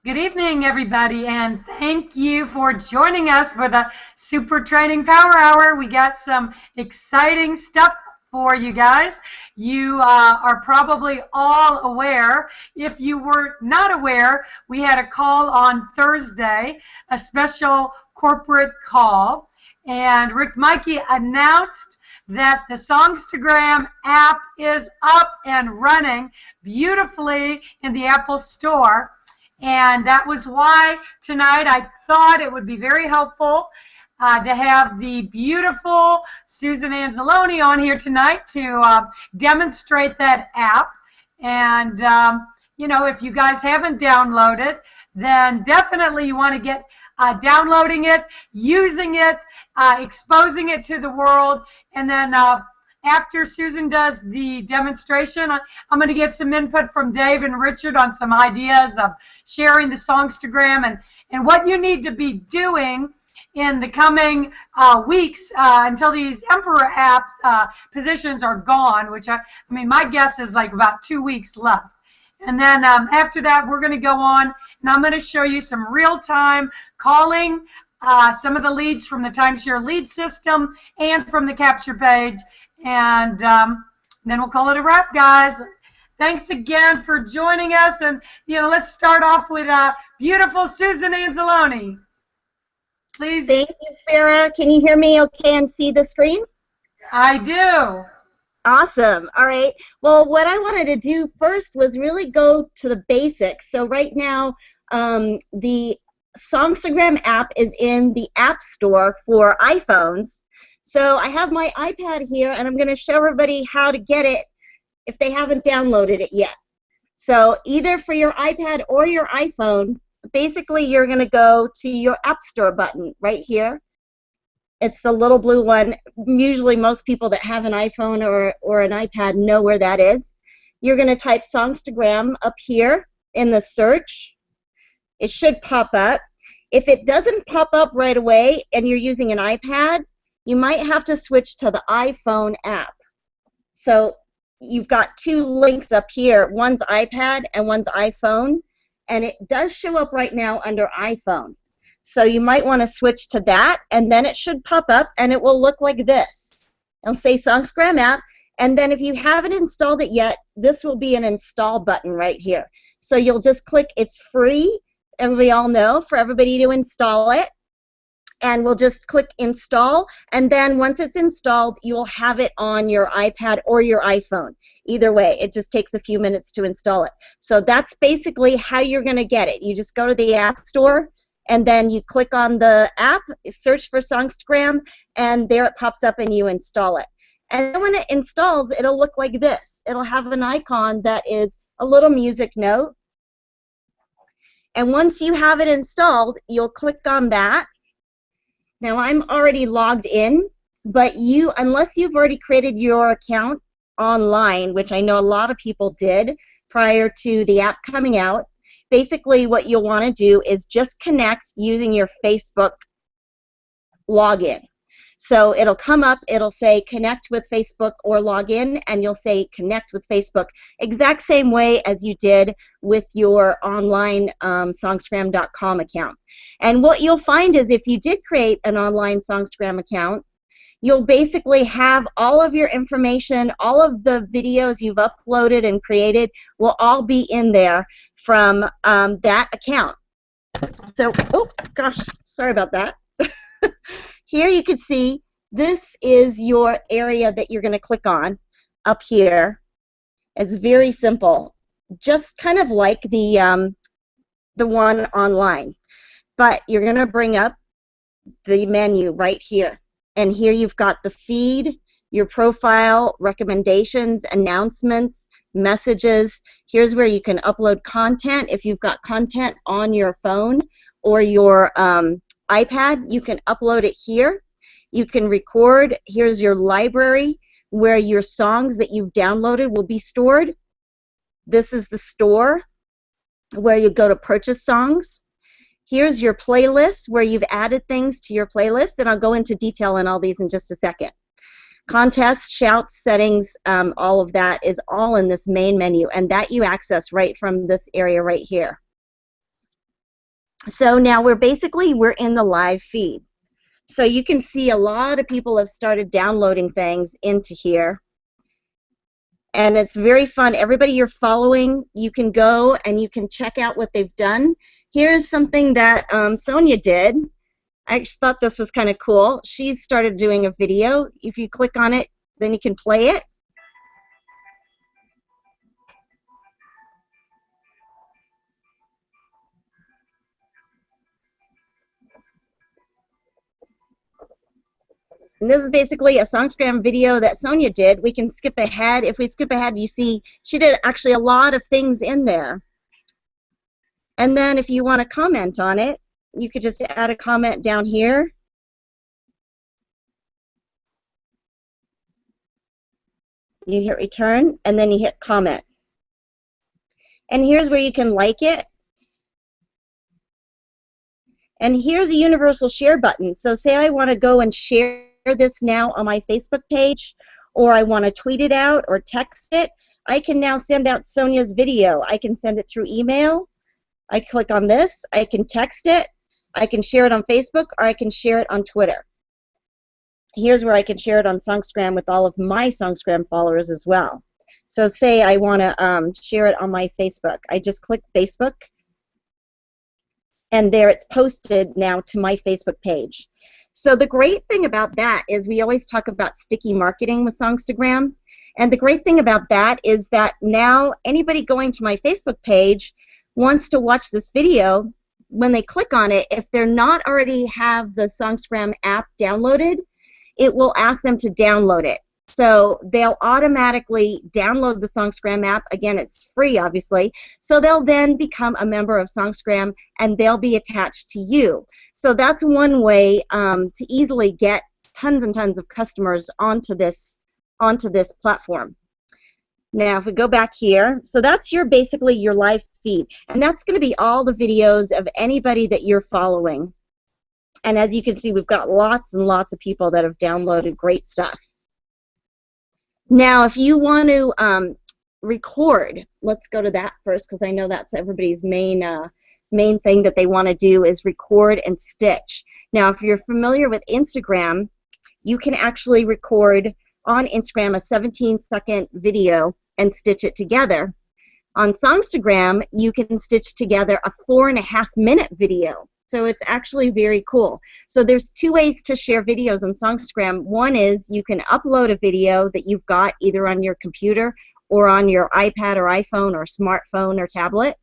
Good evening, everybody, and thank you for joining us for the Super Training Power Hour. We got some exciting stuff for you guys. You are probably all aware. If you were not aware, we had a call on Thursday, a special corporate call, and Rick Mikey announced that the Songstagram app is up and running beautifully in the Apple Store. And that was why tonight I thought it would be very helpful to have the beautiful Susan Anzalone on here tonight to demonstrate that app. And, if you guys haven't downloaded, then definitely you want to get downloading it, using it, exposing it to the world, and then after Susan does the demonstration, I'm going to get some input from Dave and Richard on some ideas of sharing the Songstagram and what you need to be doing in the coming weeks until these Emperor apps positions are gone, which I mean, my guess is like about 2 weeks left. And then after that, we're going to go on, and I'm going to show you some real-time calling, some of the leads from the timeshare lead system and from the capture page. And then we'll call it a wrap, guys. Thanks again for joining us. And, let's start off with beautiful Susan Anzalone. Please. Thank you, Farah. Can you hear me okay and see the screen? I do. Awesome. All right. Well, what I wanted to do first was really go to the basics. So right now, the Songstagram app is in the App Store for iPhones. So I have my iPad here, and I'm going to show everybody how to get it if they haven't downloaded it yet. So either for your iPad or your iPhone, basically you're going to go to your App Store button right here. It's the little blue one. Usually most people that have an iPhone or an iPad know where that is. You're going to type Songstagram up here in the search. It should pop up. If it doesn't pop up right away and you're using an iPad, you might have to switch to the iPhone app. So you've got two links up here. One's iPad and one's iPhone, and it does show up right now under iPhone. So you might want to switch to that, and then it should pop up, and it will look like this. It'll say Songstagram app, and then if you haven't installed it yet, this will be an install button right here. So you'll just click it's free, and we all know for everybody to install it. And we'll just click install, and then once it's installed, you will have it on your iPad or your iPhone. Either way, it just takes a few minutes to install it. So that's basically how you're going to get it. You just go to the App Store, and then you click on the app, search for Songstagram, and there it pops up and you install it. And then when it installs, it'll look like this. It'll have an icon that is a little music note. And once you have it installed, you'll click on that. Now I'm already logged in, but unless you've already created your account online, which I know a lot of people did prior to the app coming out, basically what you'll want to do is just connect using your Facebook login. So it'll come up, it'll say connect with Facebook or log in, and you'll say connect with Facebook, exact same way as you did with your online Songstagram.com account. And what you'll find is if you did create an online Songstagram account, you'll basically have all of your information, all of the videos you've uploaded and created will all be in there from that account. So, oh gosh, sorry about that. Here you can see this is your area that you're going to click on up here. It's very simple, just kind of like the one online. But you're going to bring up the menu right here. And here you've got the feed, your profile, recommendations, announcements, messages. Here's where you can upload content. If you've got content on your phone or your iPad, you can upload it here. You can record. Here's your library where your songs that you've downloaded will be stored. This is the store where you go to purchase songs. Here's your playlist where you've added things to your playlist, and I'll go into detail on all these in just a second. Contests, shouts, settings, all of that is all in this main menu, and that you access right from this area right here. So now we're in the live feed. So you can see a lot of people have started downloading things into here. And it's very fun. Everybody you're following, you can go and you can check out what they've done. Here's something that Sonia did. I just thought this was kind of cool. She started doing a video. If you click on it, then you can play it. And this is basically a Songgram video that Sonia did. We can skip ahead. If we skip ahead, you see she did actually a lot of things in there. And then if you want to comment on it, you could just add a comment down here. You hit return, and then you hit comment. And here's where you can like it. And here's a universal share button. So say I want to go and share this now on my Facebook page, or I want to tweet it out or text it. I can now send out Sonia's video. I can send it through email. I click on this. I can text it. I can share it on Facebook, or I can share it on Twitter. Here's where I can share it on Songgram with all of my Songgram followers as well. So say I want to share it on my Facebook. I just click Facebook, and there it's posted now to my Facebook page. So the great thing about that is we always talk about sticky marketing with Songstagram. And the great thing about that is that now anybody going to my Facebook page wants to watch this video. When they click on it, if they're not already have the Songgram app downloaded, it will ask them to download it. So they'll automatically download the Songgram app. Again, it's free, obviously. So they'll then become a member of Songgram, and they'll be attached to you. So that's one way to easily get tons and tons of customers onto this platform. Now, if we go back here, so that's basically your live feed, and that's going to be all the videos of anybody that you're following. And as you can see, we've got lots and lots of people that have downloaded great stuff. Now, if you want to record, let's go to that first, because I know that's everybody's main thing that they want to do is record and stitch. Now, if you're familiar with Instagram, you can actually record on Instagram a 17-second video and stitch it together. On Songstagram, you can stitch together a 4.5-minute video. So it's actually very cool. So there's two ways to share videos on Songstagram. One is you can upload a video that you've got either on your computer or on your iPad or iPhone or smartphone or tablet,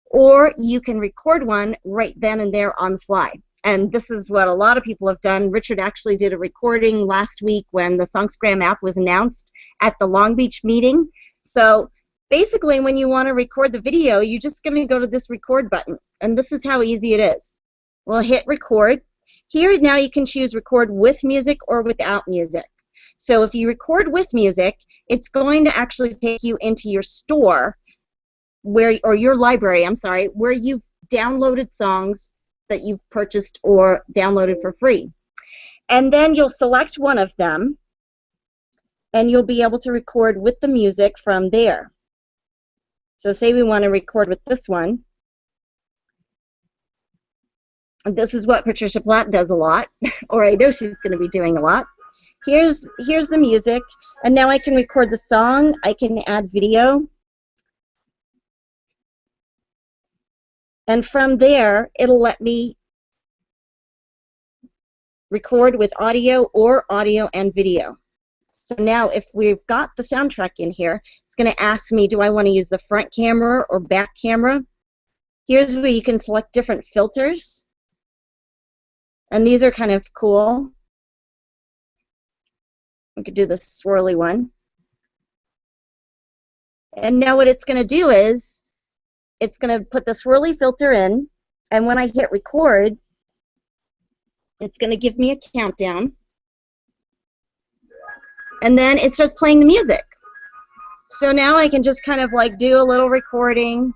or you can record one right then and there on the fly. And this is what a lot of people have done. Richard actually did a recording last week when the Songgram app was announced at the Long Beach meeting. So basically, when you want to record the video, you're just going to go to this record button, and this is how easy it is. We'll hit record. Here now you can choose record with music or without music. So if you record with music, it's going to actually take you into your store or your library, I'm sorry, where you've downloaded songs that you've purchased or downloaded for free. And then you'll select one of them, and you'll be able to record with the music from there. So say we want to record with this one. This is what Patricia Platt does a lot, or I know she's going to be doing a lot. Here's the music, and now I can record the song. I can add video. And from there, it'll let me record with audio or audio and video. So now if we've got the soundtrack in here, it's going to ask me, do I want to use the front camera or back camera? Here's where you can select different filters. And these are kind of cool. We could do the swirly one. And now what it's going to do is it's going to put the swirly filter in, and when I hit record, it's going to give me a countdown. And then it starts playing the music. So now I can just kind of like do a little recording.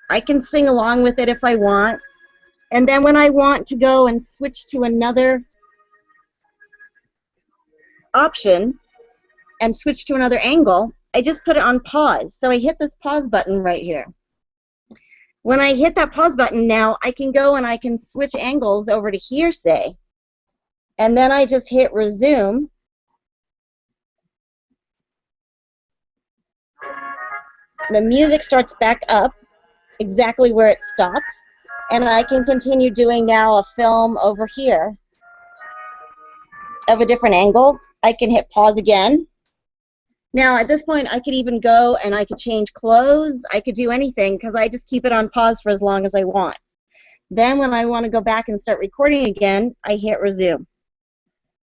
I can sing along with it if I want. And then when I want to go and switch to another option and switch to another angle, I just put it on pause. So I hit this pause button right here. When I hit that pause button now, I can go and I can switch angles over to here, say, and then I just hit resume. The music starts back up exactly where it stopped, and I can continue doing now a film over here of a different angle. I can hit pause again. Now at this point I could even go and I could change clothes. I could do anything because I just keep it on pause for as long as I want. Then when I want to go back and start recording again, I hit resume.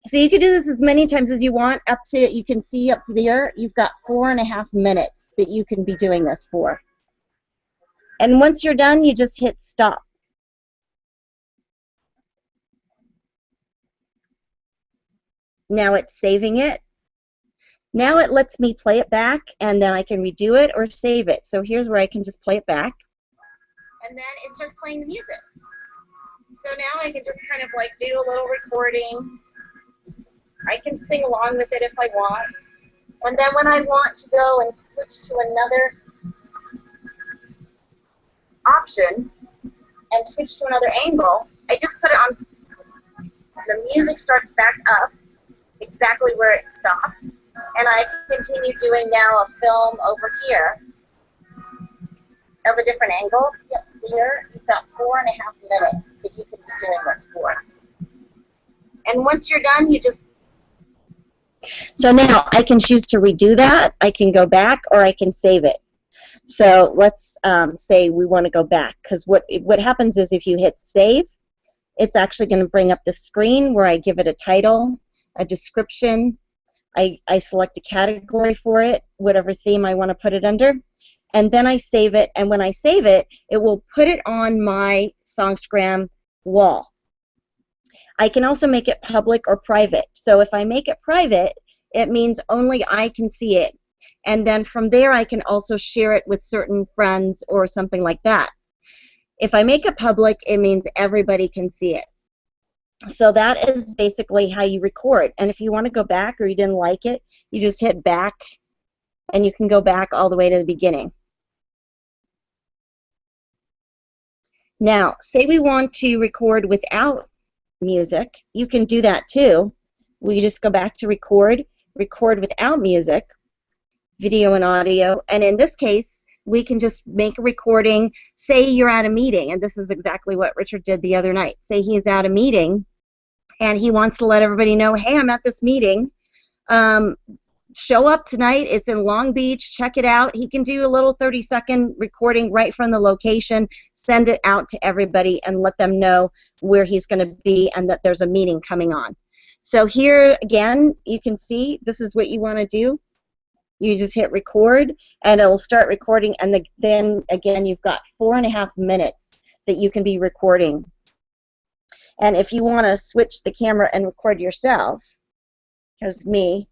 So you could do this as many times as you want. Up to, you can see up there, you've got 4.5 minutes that you can be doing this for. And once you're done, you just hit stop. Now it's saving it. Now it lets me play it back, and then I can redo it or save it. So here's where I can just play it back. And then it starts playing the music. So now I can just kind of like do a little recording. I can sing along with it if I want. And then when I want to go and switch to another option and switch to another angle, I just put it on. The music starts back up exactly where it stopped. And I can continue doing now a film over here of a different angle. Yep, here you've got 4.5 minutes that you can be doing this for. And once you're done, you just... So now I can choose to redo that. I can go back or I can save it. So let's say we want to go back, because what happens is if you hit save, it's actually going to bring up the screen where I give it a title, a description. I select a category for it, whatever theme I want to put it under, and then I save it, and when I save it, it will put it on my Songstagram wall. I can also make it public or private. So if I make it private, it means only I can see it, and then from there I can also share it with certain friends or something like that. If I make it public, it means everybody can see it. So that is basically how you record. And if you want to go back or you didn't like it, you just hit back and you can go back all the way to the beginning. Now, say we want to record without music, you can do that too. We just go back to record without music, video and audio, and in this case, we can just make a recording. Say you're at a meeting, and this is exactly what Richard did the other night. Say he's at a meeting, and he wants to let everybody know, hey, I'm at this meeting. Show up tonight. It's in Long Beach. Check it out. He can do a little 30-second recording right from the location, send it out to everybody, and let them know where he's going to be and that there's a meeting coming on. So here, again, you can see this is what you want to do. You just hit record, and it'll start recording, and then again you've got 4.5 minutes that you can be recording. And if you want to switch the camera and record yourself, here's me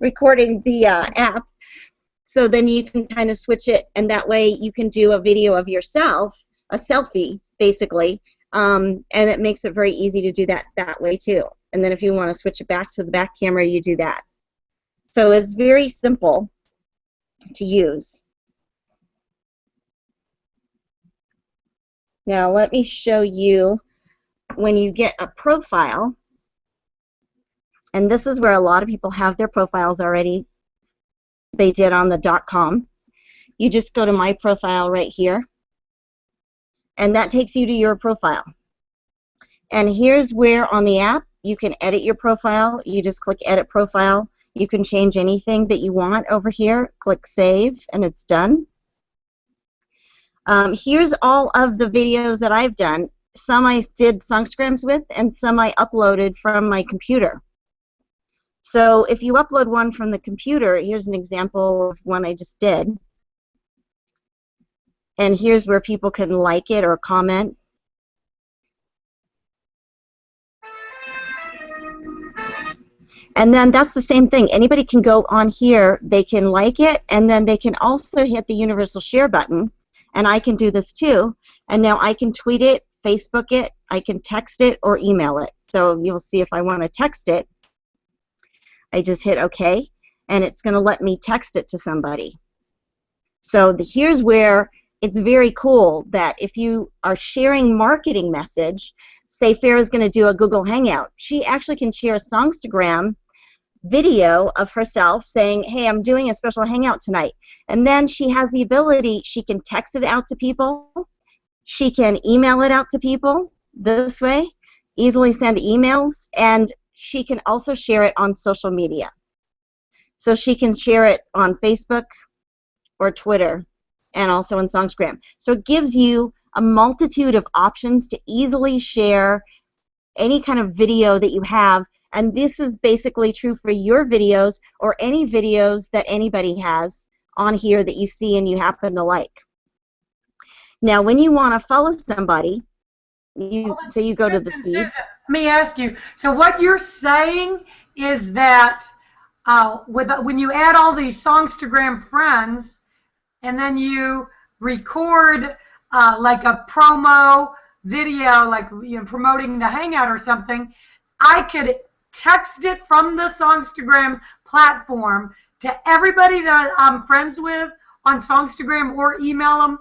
recording the app, so then you can kind of switch it, and that way you can do a video of yourself, a selfie basically, and it makes it very easy to do that way too. And then if you want to switch it back to the back camera, you do that. So it's very simple to use. Now let me show you when you get a profile, and this is where a lot of people have their profiles already. They did on the .com. You just go to my profile right here, and that takes you to your profile. And here's where on the app you can edit your profile. You just click edit profile. You can change anything that you want over here. Click save, and it's done. Here's all of the videos that I've done. Some I did Songstagrams with, and some I uploaded from my computer. So if you upload one from the computer, here's an example of one I just did. And here's where people can like it or comment. And then that's the same thing. Anybody can go on here, they can like it, and then they can also hit the universal share button. And I can do this too. And now I can tweet it, Facebook it, I can text it, or email it. So you'll see if I want to text it, I just hit OK, and it's going to let me text it to somebody. So here's where it's very cool that if you are sharing marketing message, say Farrah's going to do a Google Hangout, she actually can share a Songstagram video of herself saying, hey, I'm doing a special hangout tonight. And then she has the ability, she can text it out to people, she can email it out to people this way, easily send emails, and she can also share it on social media. So she can share it on Facebook or Twitter and also on Songstagram. So it gives you a multitude of options to easily share any kind of video that you have, and this is basically true for your videos or any videos that anybody has on here that you see and you happen to like. Now, when you want to follow somebody, you say you go to the feed. Susan, let me ask you. So what you're saying is that when you add all these Songstagram friends, and then you record like a promo video, like promoting the Hangout or something, I could text it from the Songstagram platform to everybody that I'm friends with on Songstagram, or email them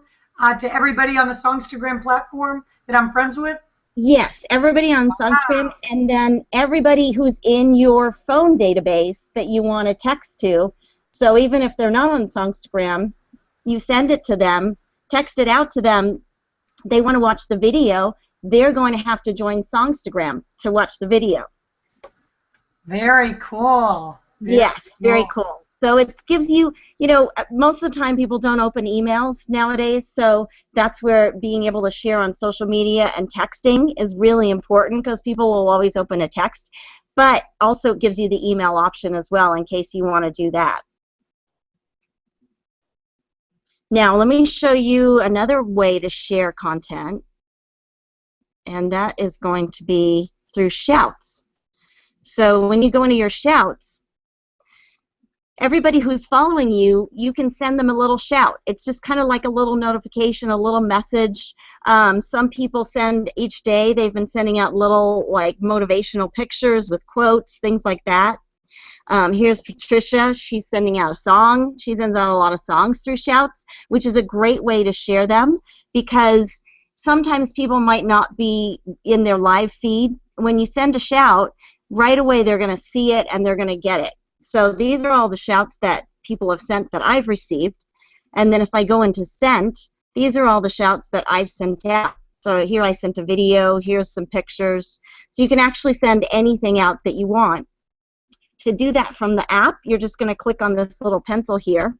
to everybody on the Songstagram platform that I'm friends with? Yes, everybody on Songstagram, and then everybody who's in your phone database that you want to text to. So even if they're not on Songstagram, you send it to them, text it out to them. They want to watch the video, they're going to have to join Songstagram to watch the video. Very cool. Yes, very cool. So it gives you, most of the time people don't open emails nowadays, so that's where being able to share on social media and texting is really important, because people will always open a text, but also it gives you the email option as well in case you want to do that. Now, let me show you another way to share content, and that is going to be through shouts. So when you go into your shouts, everybody who's following you, you can send them a little shout. It's just kind of like a little notification, a little message. Some people send each day, they've been sending out little like motivational pictures with quotes, things like that. Here's Patricia. She's sending out a song. She sends out a lot of songs through shouts, which is a great way to share them, because sometimes people might not be in their live feed. When you send a shout, right away they're going to see it and they're going to get it. So these are all the shouts that people have sent that I've received. And then if I go into sent, these are all the shouts that I've sent out. So here I sent a video, here's some pictures. So you can actually send anything out that you want. To do that from the app, you're just going to click on this little pencil here.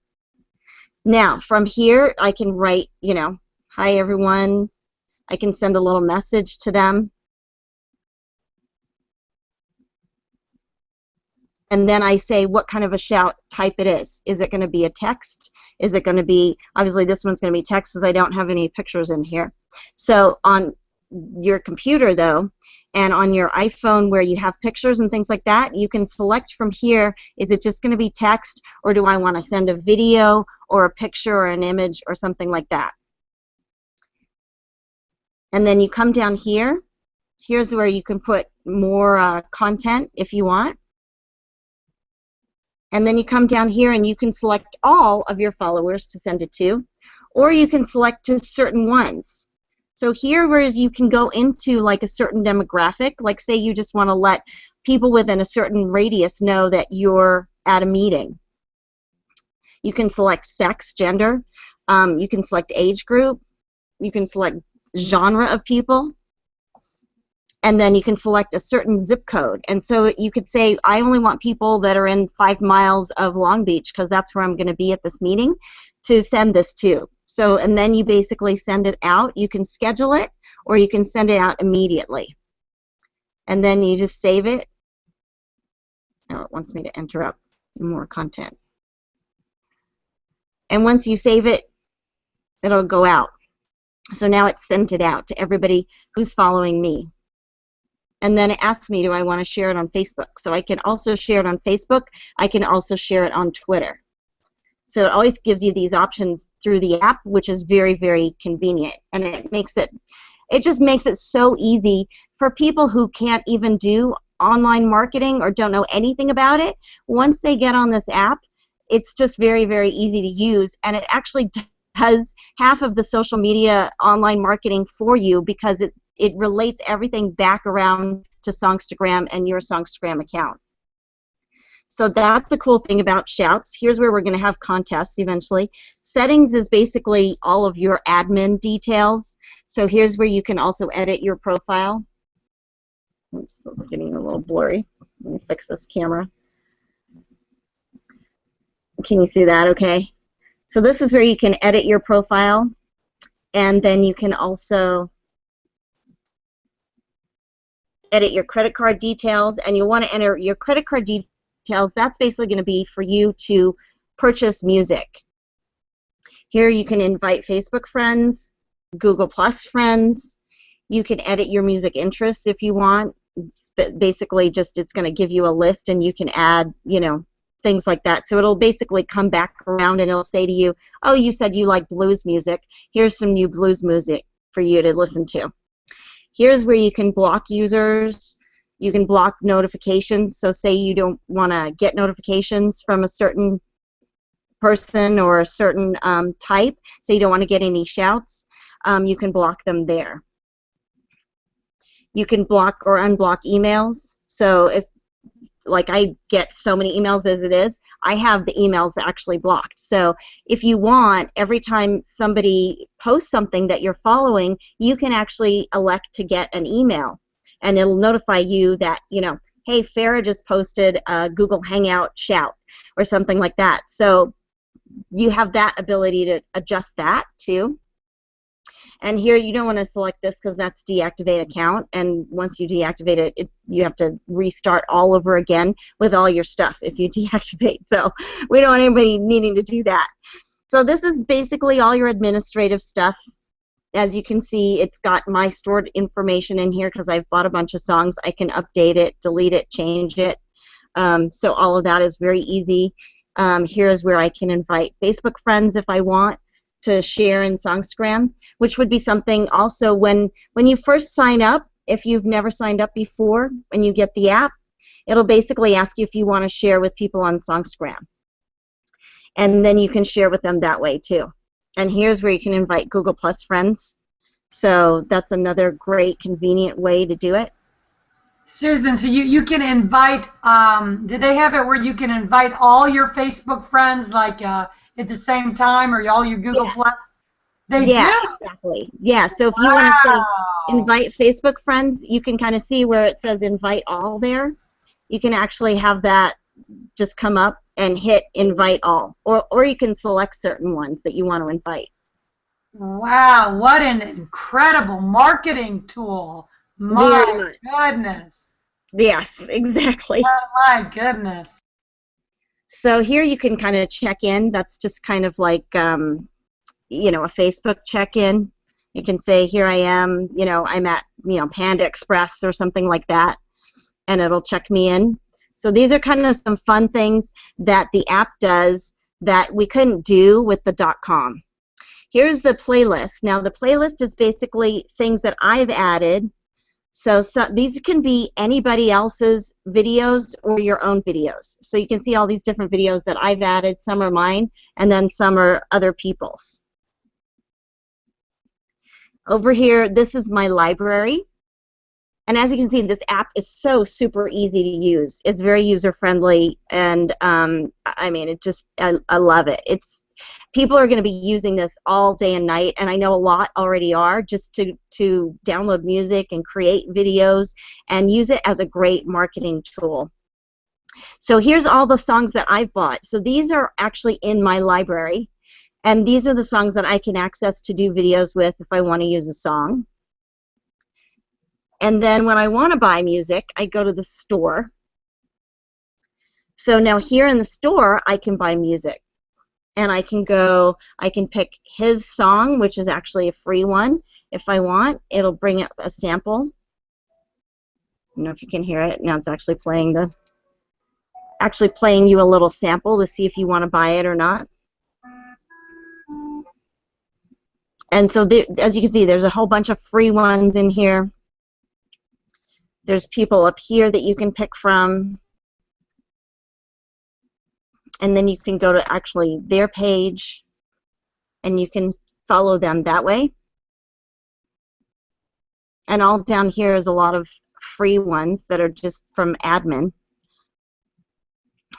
Now, from here, I can write, hi everyone. I can send a little message to them. And then I say what kind of a shout type it is. Is it going to be a text? Is it going to be, obviously this one's going to be text because I don't have any pictures in here. So on your computer though, and on your iPhone where you have pictures and things like that, you can select from here, is it just going to be text, or do I want to send a video or a picture or an image or something like that? And then you come down here. Here's where you can put more content if you want. And then you come down here and you can select all of your followers to send it to, or you can select just certain ones. So here, whereas you can go into like a certain demographic, like say you just want to let people within a certain radius know that you're at a meeting. You can select sex, gender, you can select age group, you can select genre of people, and then you can select a certain zip code. And so you could say, I only want people that are in 5 miles of Long Beach because that's where I'm going to be at this meeting to send this to. So, and then you basically send it out. You can schedule it, or you can send it out immediately. And then you just save it. Oh, it wants me to enter up more content. And once you save it, it'll go out. So now it's sent it out to everybody who's following me. And then it asks me, do I want to share it on Facebook? So I can also share it on Facebook. I can also share it on Twitter. So it always gives you these options through the app, which is very, very convenient. And it just makes it so easy for people who can't even do online marketing or don't know anything about it. Once they get on this app, it's just very, very easy to use, and it actually does half of the social media online marketing for you, because it relates everything back around to Songstagram and your Songstagram account. So that's the cool thing about Shouts. Here's where we're going to have contests eventually. Settings is basically all of your admin details. So here's where you can also edit your profile. Oops, it's getting a little blurry. Let me fix this camera. Can you see that okay? So this is where you can edit your profile, and then you can also edit your credit card details, and you'll want to enter your credit card details. That's basically going to be for you to purchase music. Here you can invite Facebook friends, Google Plus friends. You can edit your music interests if you want. But basically just it's going to give you a list, and you can add, you know, things like that. So it'll basically come back around and it'll say to you, oh, you said you like blues music. Here's some new blues music for you to listen to. Here's where you can block users. You can block notifications. So say you don't want to get notifications from a certain person or a certain type, so you don't want to get any shouts, you can block them there. You can block or unblock emails. So if, like, I get so many emails as it is, I have the emails actually blocked. So if you want, every time somebody posts something that you're following, you can actually elect to get an email, and it'll notify you that, you know, hey, Farah just posted a Google Hangout shout or something like that. So you have that ability to adjust that too. And here you don't want to select this because that's deactivate account, and once you deactivate it, you have to restart all over again with all your stuff if you deactivate. So we don't want anybody needing to do that. So this is basically all your administrative stuff. As you can see, it's got my stored information in here because I've bought a bunch of songs. I can update it, delete it, change it. So all of that is very easy. Here's where I can invite Facebook friends if I want to share in Songstagram, which would be something also when you first sign up, if you've never signed up before, when you get the app, it'll basically ask you if you want to share with people on Songstagram. And then you can share with them that way too. And here's where you can invite Google Plus friends. So that's another great, convenient way to do it. Susan, so you can invite, do they have it where you can invite all your Facebook friends, like at the same time, or all your Google Plus? They do? Exactly. Yeah, so if you want to say invite Facebook friends, you can kind of see where it says invite all there. You can actually have that just come up and hit invite all, or you can select certain ones that you want to invite. Wow, what an incredible marketing tool. My goodness. Yes, exactly. Oh, my goodness. So here you can kind of check in. That's just kind of like, you know, a Facebook check-in. You can say, here I am, you know, I'm at, you know, Panda Express or something like that, and it'll check me in. So these are kind of some fun things that the app does that we couldn't do with the .com. Here's the playlist. Now the playlist is basically things that I've added. So these can be anybody else's videos or your own videos. So you can see all these different videos that I've added. Some are mine, and then some are other people's. Over here, this is my library. And as you can see, this app is so super easy to use. It's very user-friendly, and I mean, it just, I love it. People are going to be using this all day and night, and I know a lot already are, just to download music and create videos and use it as a great marketing tool. So here's all the songs that I've bought. So these are actually in my library, and these are the songs that I can access to do videos with if I want to use a song. And then when I want to buy music, I go to the store. So now here in the store, I can buy music. And I can pick his song, which is actually a free one. If I want, it'll bring up a sample. I don't know if you can hear it. Now it's actually playing you a little sample to see if you want to buy it or not. And so as you can see, there's a whole bunch of free ones in here. There's people up here that you can pick from. And then you can go to actually their page. and you can follow them that way. And all down here is a lot of free ones that are just from admin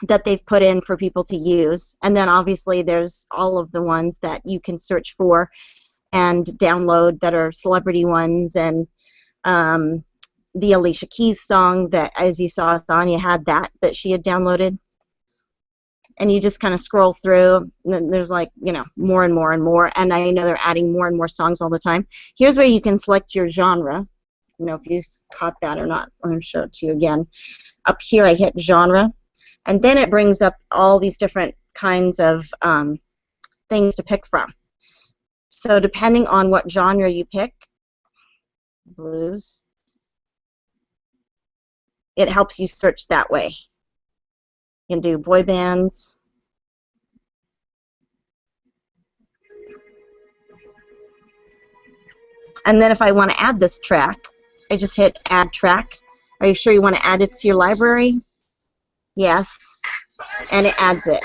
that they've put in for people to use. And then obviously there's all of the ones that you can search for and download that are celebrity ones, and the Alicia Keys song that, as you saw, Sonia had that she had downloaded. And you just kind of scroll through, and there's like, you know, more and more and more, and I know they're adding more and more songs all the time. Here's where you can select your genre. You know if you caught that or not. I'm going to show it to you again. Up here I hit genre, and then it brings up all these different kinds of things to pick from. So depending on what genre you pick, blues, it helps you search that way. You can do boy bands. And then if I want to add this track, I just hit add track. Are you sure you want to add it to your library? Yes. And it adds it.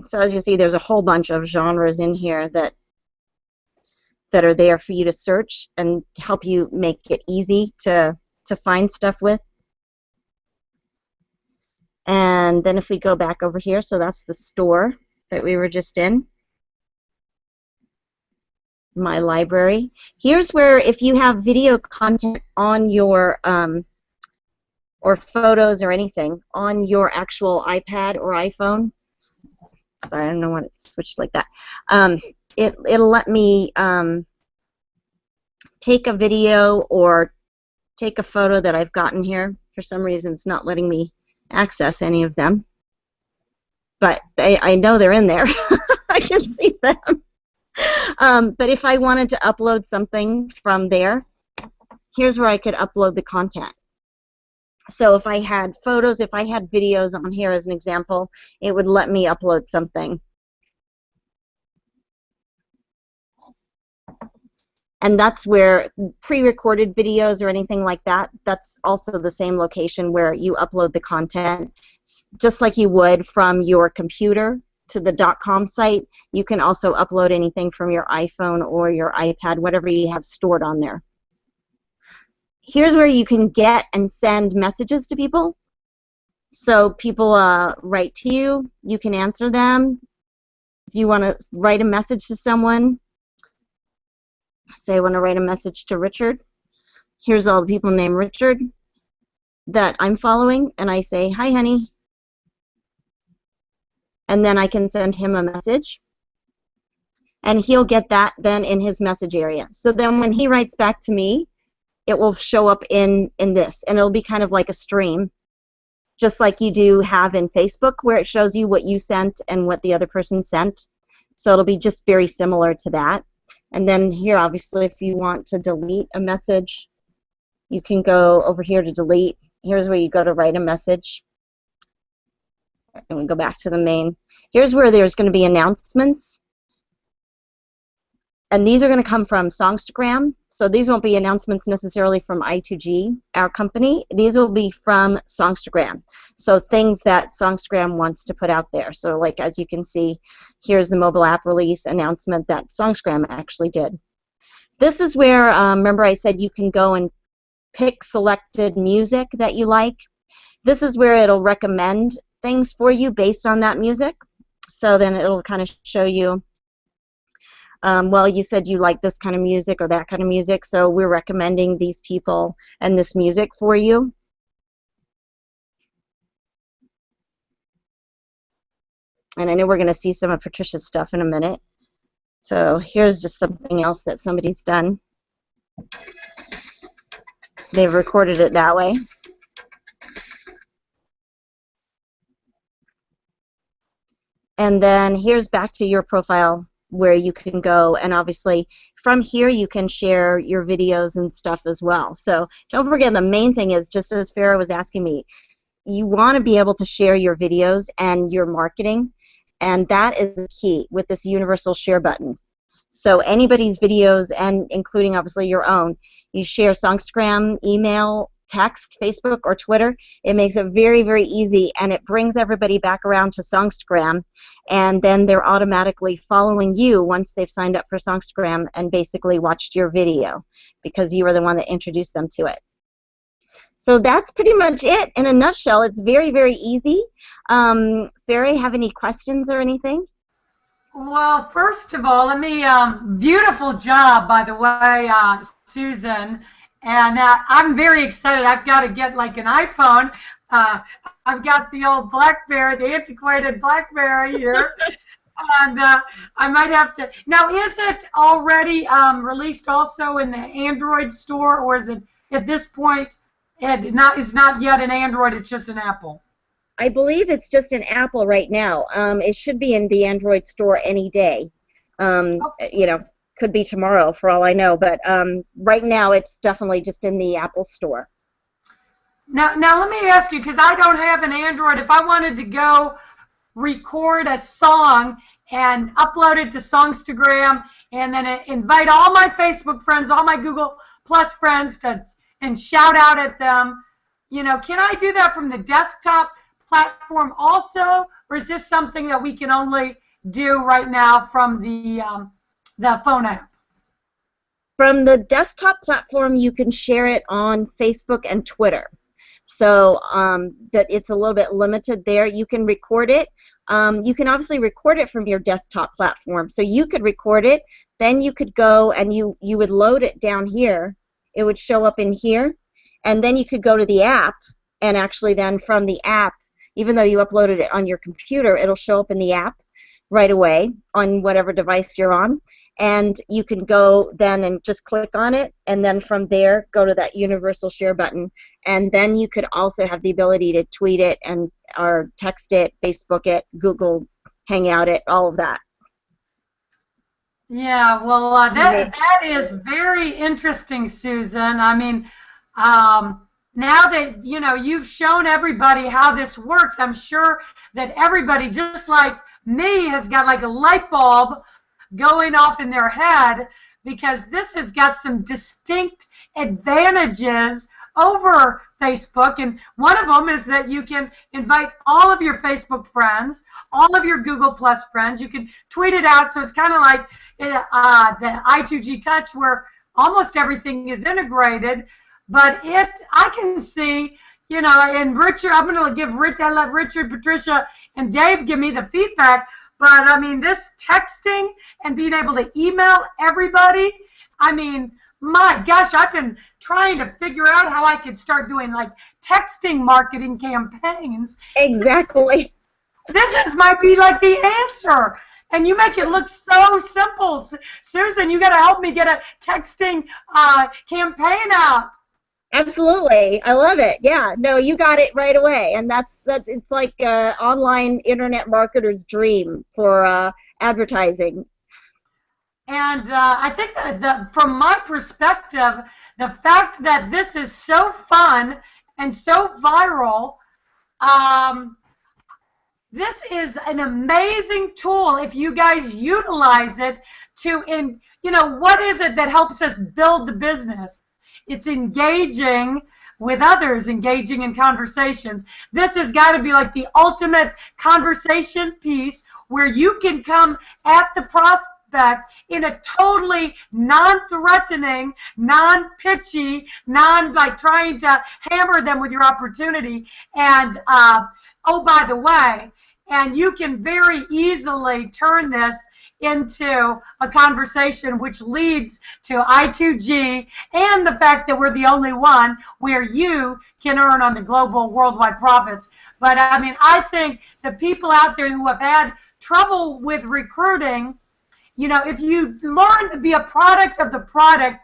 So as you see, there's a whole bunch of genres in here that are there for you to search and help you make it easy to find stuff with. And then if we go back over here, so that's the store that we were just in, my library. Here's where if you have video content on your or photos or anything on your actual iPad or iPhone. Sorry, I don't know when it switched like that. It'll let me take a video or take a photo that I've gotten here. For some reason, it's not letting me access any of them. But I know they're in there. I can see them. But if I wanted to upload something from there, here's where I could upload the content. So if I had photos, if I had videos on here as an example, it would let me upload something. And that's where pre-recorded videos or anything like that, that's also the same location where you upload the content. Just like you would from your computer to the .com site, you can also upload anything from your iPhone or your iPad, whatever you have stored on there. Here's where you can get and send messages to people. So people write to you, you can answer them. If you want to write a message to someone, say I want to write a message to Richard. Here's all the people named Richard that I'm following, and I say, hi honey. And then I can send him a message. And he'll get that then in his message area. So then when he writes back to me, it will show up in this, and it'll be kind of like a stream, just like you do have in Facebook, where it shows you what you sent and what the other person sent. So it'll be just very similar to that. And then here, obviously, if you want to delete a message, you can go over here to delete. Here's where you go to write a message. And we go back to the main. Here's where there's going to be announcements. And these are going to come from Songstagram. So these won't be announcements necessarily from I2G, our company. These will be from Songstagram. So things that Songstagram wants to put out there. So like as you can see, here's the mobile app release announcement that Songstagram actually did. This is where, remember I said you can go and pick selected music that you like. This is where it'll recommend things for you based on that music. So then it'll kind of show you, well, you said you like this kind of music or that kind of music, so we're recommending these people and this music for you. And I know we're going to see some of Patricia's stuff in a minute. So here's just something else that somebody's done. They've recorded it that way. And then here's back to your profile where you can go, and obviously from here you can share your videos and stuff as well. So don't forget, the main thing is, just as Farah was asking me, you want to be able to share your videos and your marketing, and that is the key with this universal share button. So anybody's videos, and including obviously your own, you share Songstagram email text, Facebook, or Twitter, it makes it very, very easy, and it brings everybody back around to Songstagram, and then they're automatically following you once they've signed up for Songstagram and basically watched your video because you were the one that introduced them to it. So that's pretty much it in a nutshell. It's very, very easy. Faraday, have any questions or anything? Well, first of all, let me, beautiful job, by the way, Susan. And I'm very excited. I've got to get like an iPhone. I've got the old BlackBerry, the antiquated BlackBerry here. And I might have to. Now, is it already released also in the Android store, or is it at this point it's not yet an Android, it's just an Apple? I believe it's just an Apple right now. It should be in the Android store any day. You know, could be tomorrow for all I know, but right now it's definitely just in the Apple store. Now let me ask you, because I don't have an Android, if I wanted to go record a song and upload it to Songstagram and then invite all my Facebook friends, all my Google Plus friends and shout out at them, you know, can I do that from the desktop platform also, or is this something that we can only do right now from the phone app? From the desktop platform, you can share it on Facebook and Twitter. So that it's a little bit limited there. You can record it. You can obviously record it from your desktop platform. So you could record it, then you could go and you would load it down here. It would show up in here, and then you could go to the app, and actually then from the app, even though you uploaded it on your computer, it'll show up in the app right away on whatever device you're on. And you can go then and just click on it, and then from there go to that universal share button, and then you could also have the ability to tweet it and or text it, Facebook it, Google Hangout it, all of that. Yeah, well, that is very interesting, Susan. I mean, now that you know you've shown everybody how this works, I'm sure that everybody, just like me, has got like a light bulb going off in their head, because this has got some distinct advantages over Facebook, and one of them is that you can invite all of your Facebook friends, all of your Google Plus friends. You can tweet it out, so it's kind of like the I2G Touch, where almost everything is integrated. But I can see, you know, and Richard, I'm going to let Richard, Patricia, and Dave give me the feedback. But I mean, this texting and being able to email everybody, I mean, my gosh, I've been trying to figure out how I could start doing like texting marketing campaigns. Exactly. Might be like the answer. And you make it look so simple. Susan, you got to help me get a texting campaign out. Absolutely, I love it. Yeah, no, you got it right away, and that's it's like an online internet marketer's dream for advertising. And I think that from my perspective, the fact that this is so fun and so viral, this is an amazing tool if you guys utilize it to, you know, what is it that helps us build the business? It's engaging with others, engaging in conversations. This has got to be like the ultimate conversation piece where you can come at the prospect in a totally non-threatening, non-pitchy, like trying to hammer them with your opportunity. And, oh, by the way, and you can very easily turn this into a conversation which leads to I2G and the fact that we're the only one where you can earn on the global worldwide profits. But I mean, I think the people out there who have had trouble with recruiting, you know, if you learn to be a product of the product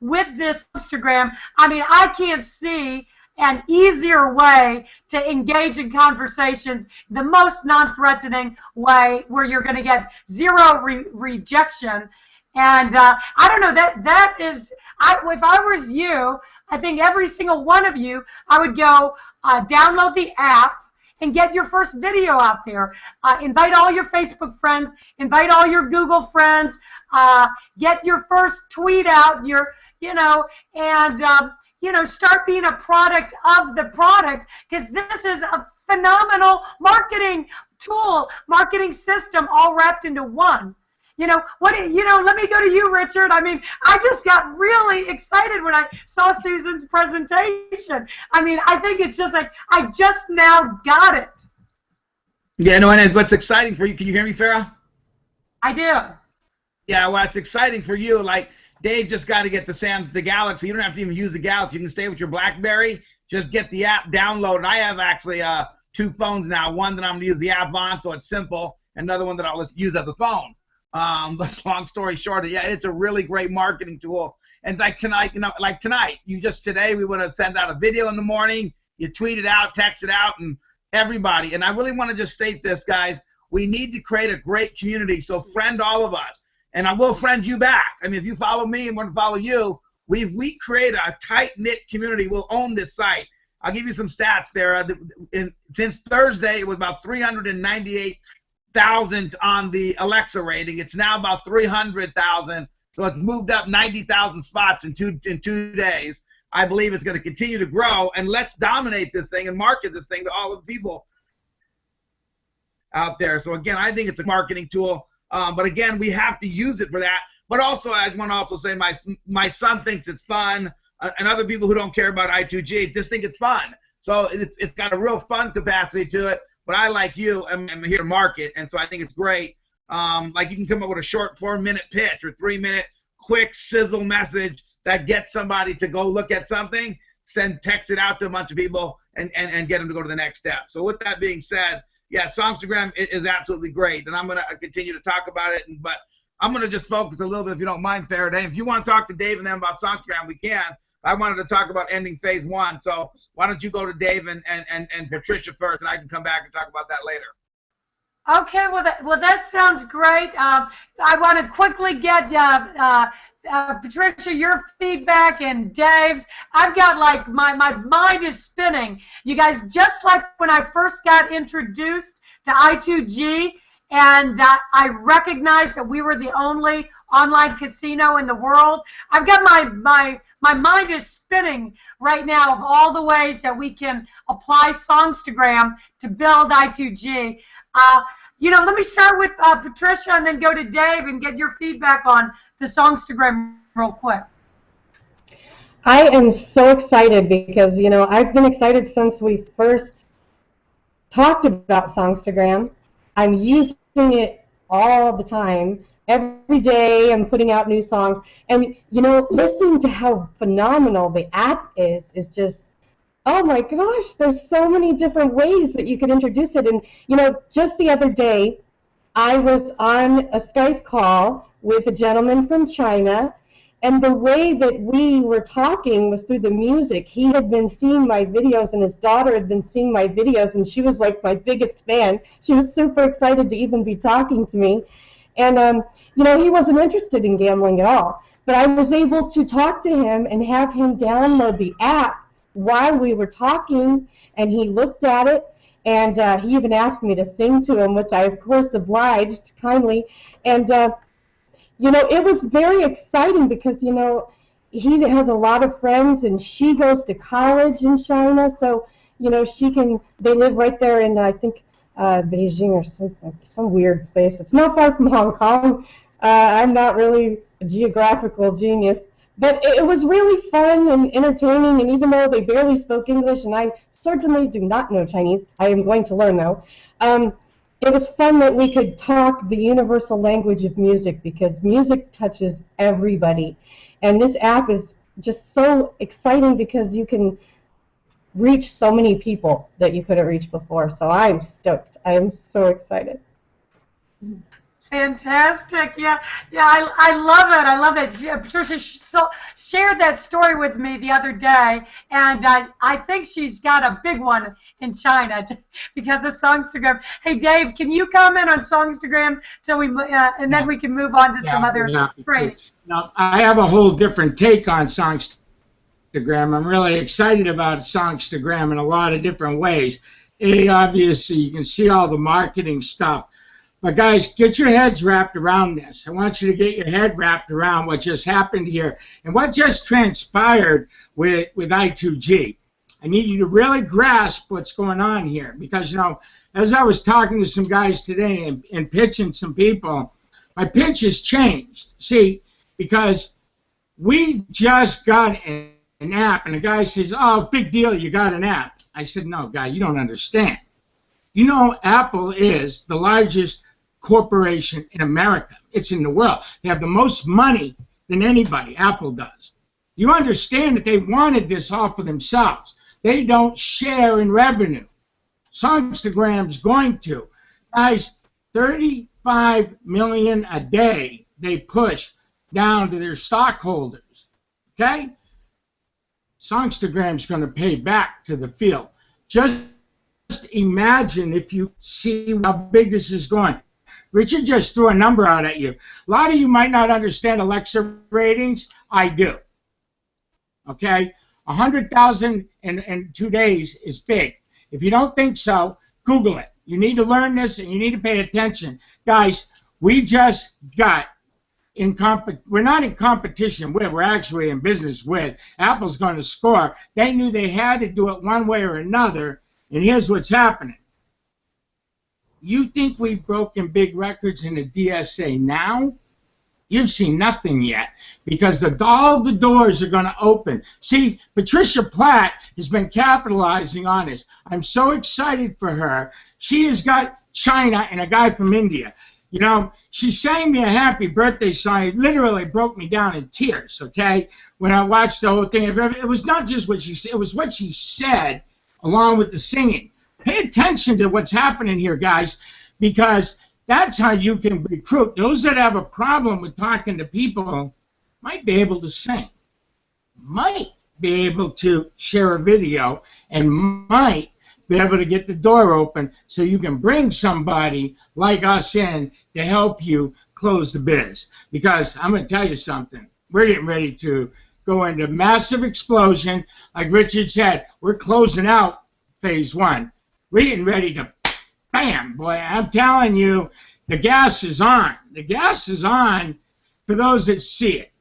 with this Instagram, I mean, I can't see an easier way to engage in conversations, the most non-threatening way where you're going to get zero rejection. And I don't know, that is, if I was you, I think every single one of you, I would go download the app and get your first video out there. Invite all your Facebook friends, invite all your Google friends, get your first tweet out, and you know, start being a product of the product, because this is a phenomenal marketing tool, marketing system, all wrapped into one. You know, let me go to you, Richard. I mean, I just got really excited when I saw Susan's presentation. I mean, I think it's just like, I just now got it. Yeah, no, and what's exciting for you, can you hear me, Farah? I do. Yeah, well, it's exciting for you. Like, Dave just got to get the Galaxy. You don't have to even use the Galaxy. You can stay with your BlackBerry. Just get the app downloaded. I have actually 2 phones now. One that I'm going to use the app on, so it's simple. Another one that I'll use as a phone. But long story short, yeah, it's a really great marketing tool. And like tonight, today we would have sent out a video in the morning. You tweet it out, text it out, and everybody. And I really want to just state this, guys. We need to create a great community. So friend all of us. And I will friend you back. I mean, if you follow me and want to follow you, we create a tight-knit community. We'll own this site. I'll give you some stats there. Since Thursday, it was about 398,000 on the Alexa rating. It's now about 300,000. So it's moved up 90,000 spots in two days. I believe it's going to continue to grow. And let's dominate this thing and market this thing to all the people out there. So, again, I think it's a marketing tool. But again, we have to use it for that. But also, I want to also say my son thinks it's fun, and other people who don't care about I2G just think it's fun. So it's got a real fun capacity to it. But I, like you, am here to market, and so I think it's great. Like, you can come up with a short 4-minute pitch or 3-minute quick sizzle message that gets somebody to go look at something, text it out to a bunch of people, and get them to go to the next step. So with that being said, yeah, Songstagram is absolutely great, and I'm going to continue to talk about it. But I'm going to just focus a little bit, if you don't mind, Faraday. If you want to talk to Dave and them about Songstagram, we can. I wanted to talk about ending phase 1, so why don't you go to Dave and Patricia first, and I can come back and talk about that later. Okay, well that sounds great. I want to quickly get Patricia, your feedback, and Dave's. I've got, like, my mind is spinning. You guys, just like when I first got introduced to I2G, and I recognized that we were the only online casino in the world, I've got my mind is spinning right now of all the ways that we can apply Songstagram to build I2G. You know, let me start with Patricia and then go to Dave and get your feedback on the Songstagram real quick. I am so excited because, you know, I've been excited since we first talked about Songstagram. I'm using it all the time. Every day I'm putting out new songs. And, you know, listening to how phenomenal the app is just, oh my gosh, there's so many different ways that you could introduce it. And, you know, just the other day, I was on a Skype call with a gentleman from China, and the way that we were talking was through the music. He had been seeing my videos, and his daughter had been seeing my videos, and she was like my biggest fan. She was super excited to even be talking to me. And, you know, he wasn't interested in gambling at all. But I was able to talk to him and have him download the app while we were talking, and he looked at it, and he even asked me to sing to him, which I, of course, obliged kindly. And, you know, it was very exciting because, you know, he has a lot of friends, and she goes to college in China, so, you know, they live right there in, I think, Beijing or some weird place. It's not far from Hong Kong. I'm not really a geographical genius. But it was really fun and entertaining, and even though they barely spoke English, and I certainly do not know Chinese, I am going to learn, though, it was fun that we could talk the universal language of music, because music touches everybody. And this app is just so exciting because you can reach so many people that you couldn't reach before. So I'm stoked. I am so excited. Fantastic. Yeah, I love it. I love it. Patricia shared that story with me the other day, and I think she's got a big one in China because of Songstagram. Hey, Dave, can you comment on Songstagram till we and then we can move on to some other training? Now, I have a whole different take on Songstagram. I'm really excited about Songstagram in a lot of different ways. Obviously, you can see all the marketing stuff. But guys, get your heads wrapped around this. I want you to get your head wrapped around what just happened here and what just transpired with I2G. I need you to really grasp what's going on here because, you know, as I was talking to some guys today and pitching some people, my pitch has changed. See, because we just got an app, and the guy says, oh, big deal, you got an app. I said, no, guy, you don't understand. You know, Apple is the largest corporation in America. It's in the world. They have the most money than anybody. Apple does. You understand that they wanted this all for themselves. They don't share in revenue. Songstagram's going to. Guys, 35 million a day they push down to their stockholders. Okay? Songstagram's going to pay back to the field. Just imagine if you see how big this is going. Richard just threw a number out at you. A lot of you might not understand Alexa ratings. I do. Okay? 100,000 in 2 days is big. If you don't think so, Google it. You need to learn this and you need to pay attention. Guys, we just got we're not in competition with, we're actually in business with. Apple's going to score. They knew they had to do it one way or another, and here's what's happening. You think we've broken big records in the DSA now? You've seen nothing yet because all the doors are going to open. See, Patricia Platt has been capitalizing on this. I'm so excited for her. She has got China and a guy from India. You know, she sang me a happy birthday song. It literally broke me down in tears, okay, when I watched the whole thing. It was not just what she said. It was what she said along with the singing. Pay attention to what's happening here, guys, because that's how you can recruit. Those that have a problem with talking to people might be able to sing, might be able to share a video, and might be able to get the door open so you can bring somebody like us in to help you close the biz. Because I'm going to tell you something. We're getting ready to go into massive explosion. Like Richard said, we're closing out phase 1. We're getting ready to bam, boy, I'm telling you, the gas is on. The gas is on for those that see it.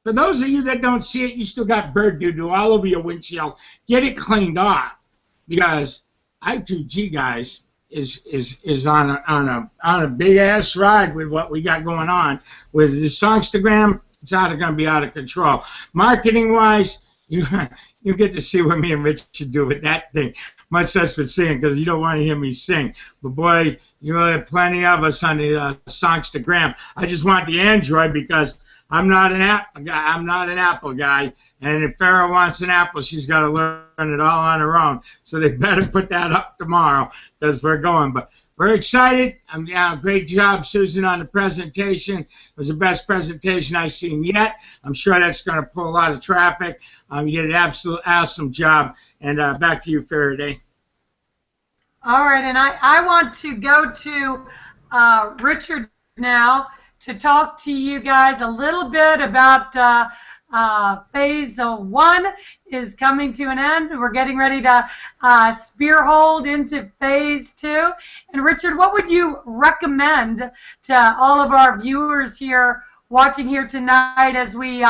For those of you that don't see it, you still got bird doo-doo all over your windshield. Get it cleaned off because I2G, guys, is on a big ass ride with what we got going on with the Songstagram. It's going to be out of control. Marketing wise, you get to see what me and Rich should do with that thing. Much less with singing because you don't want to hear me sing. But boy, you know, there are plenty of us on the Songstagram. I just want the Android because I'm not an Apple guy. I'm not an Apple guy. And if Farrah wants an Apple, she's got to learn it all on her own. So they better put that up tomorrow because we're going. But we're excited. Great job, Susan, on the presentation. It was the best presentation I've seen yet. I'm sure that's going to pull a lot of traffic. You did an absolute awesome job. And back to you, Faraday. All right, and I want to go to Richard now to talk to you guys a little bit about phase 1 is coming to an end. We're getting ready to spearhold into phase 2. And Richard, what would you recommend to all of our viewers here watching here tonight as we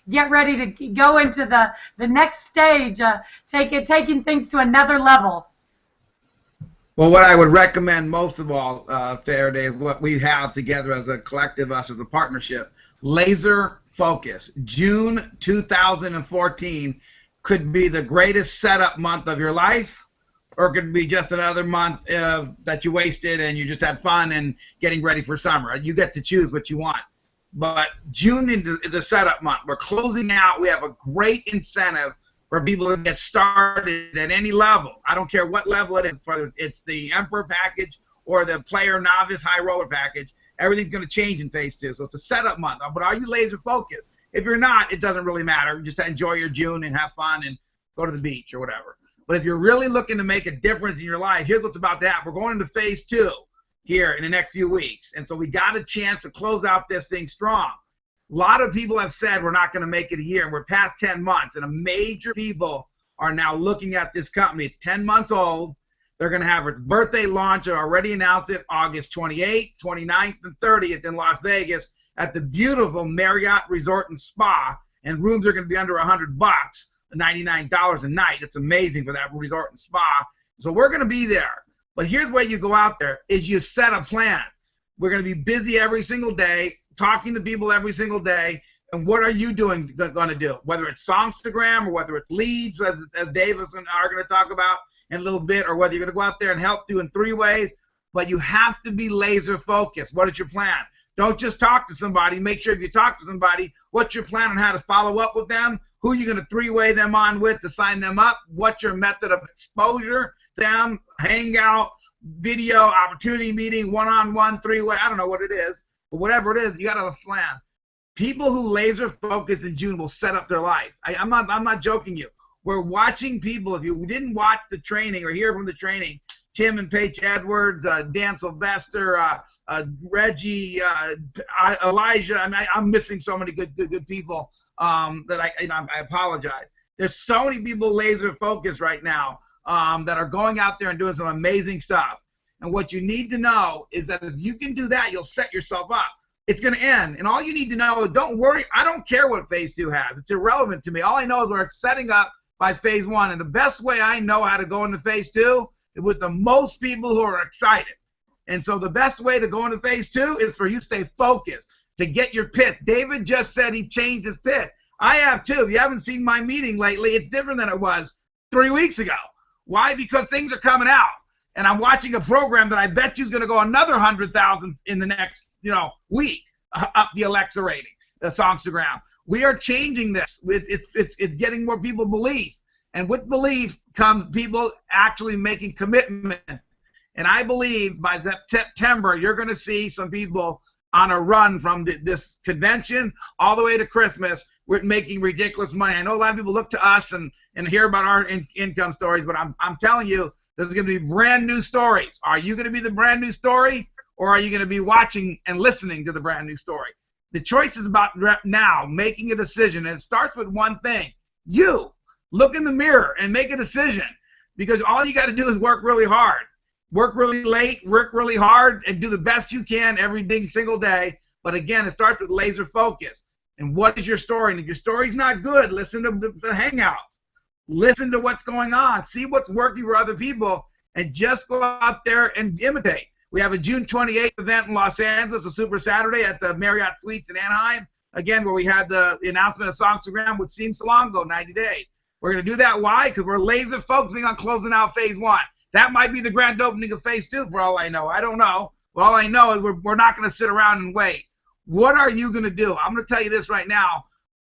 get ready to go into the next stage, taking things to another level? Well, what I would recommend most of all, Faraday, is what we have together as a collective, us as a partnership, laser focus. June 2014 could be the greatest setup month of your life, or it could be just another month that you wasted and you just had fun and getting ready for summer. You get to choose what you want. But June is a setup month. We're closing out. We have a great incentive for people to get started at any level. I don't care what level it is, whether it's the Emperor package or the Player Novice High Roller package. Everything's going to change in phase 2. So it's a setup month. But are you laser focused? If you're not, it doesn't really matter. Just enjoy your June and have fun and go to the beach or whatever. But if you're really looking to make a difference in your life, here's what's about to happen. We're going into phase 2 here in the next few weeks. And so we got a chance to close out this thing strong. A lot of people have said we're not going to make it a year, and we're past 10 months. And major people are now looking at this company. It's 10 months old. They're going to have its birthday launch. I already announced it, August 28th, 29th, and 30th in Las Vegas at the beautiful Marriott Resort and Spa. And rooms are going to be under $100, $99 a night. It's amazing for that resort and spa. So we're going to be there. But here's where you go out there is you set a plan. We're going to be busy every single day, talking to people every single day. And what are you going to do? Whether it's Songstagram or whether it's leads, as Davis and I are going to talk about in a little bit, or whether you're going to go out there and help do in 3 ways. But you have to be laser focused. What is your plan? Don't just talk to somebody. Make sure if you talk to somebody, what's your plan on how to follow up with them? Who are you going to 3-way them on with to sign them up? What's your method of exposure to them? Hangout, video, opportunity meeting, one-on-one, 3-way. I don't know what it is, but whatever it is, you got to have a plan. People who laser focus in June will set up their life. I'm not joking you. We're watching people. If you didn't watch the training or hear from the training, Tim and Paige Edwards, Dan Sylvester, Reggie, Elijah. I mean, I'm missing so many good people that I apologize. There's so many people laser focused right now that are going out there and doing some amazing stuff. And what you need to know is that if you can do that, you'll set yourself up. It's going to end. And all you need to know is don't worry. I don't care what phase 2 has. It's irrelevant to me. All I know is we're setting up by phase 1. And the best way I know how to go into phase 2 is with the most people who are excited. And so the best way to go into phase 2 is for you to stay focused, to get your pitch. David just said he changed his pitch. I have too. If you haven't seen my meeting lately, it's different than it was 3 weeks ago. Why? Because things are coming out. And I'm watching a program that I bet you is going to go another 100,000 in the next, week, up the Alexa rating, the Songstagram. We are changing this. It's getting more people belief. And with belief comes people actually making commitment. And I believe by September, you're going to see some people on a run from this convention all the way to Christmas. We're making ridiculous money. I know a lot of people look to us and hear about our income stories, but I'm telling you, there's going to be brand new stories. Are you going to be the brand new story, or are you going to be watching and listening to the brand new story? The choice is about now making a decision, and it starts with one thing. You look in the mirror and make a decision, because all you got to do is work really hard. Work really late, work really hard, and do the best you can every single day. But again, it starts with laser focus. And what is your story? And if your story's not good, listen to the hangouts. Listen to what's going on. See what's working for other people, and just go out there and imitate. We have a June 28th event in Los Angeles, a Super Saturday at the Marriott Suites in Anaheim, again, where we had the announcement of Songstagram, which seemed so long ago, 90 days. We're going to do that. Why? Because we're laser focusing on closing out phase 1. That might be the grand opening of phase 2 for all I know. I don't know. But all I know is we're not going to sit around and wait. What are you going to do? I'm going to tell you this right now.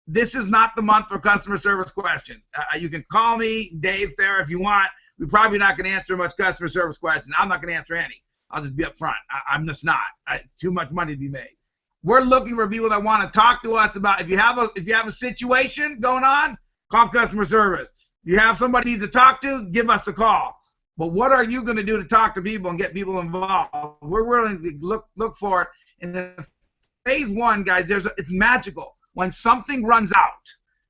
This is not the month for customer service questions. You can call me, Dave Fair, if you want. We're probably not going to answer much customer service questions. I'm not going to answer any. I'll just be up front. I'm just not. It's too much money to be made. We're looking for people that want to talk to us about if you have a situation going on, call customer service. If you have somebody you need to talk to, give us a call. But what are you going to do to talk to people and get people involved? We're willing to look for it. And in phase 1, guys, it's magical. When something runs out,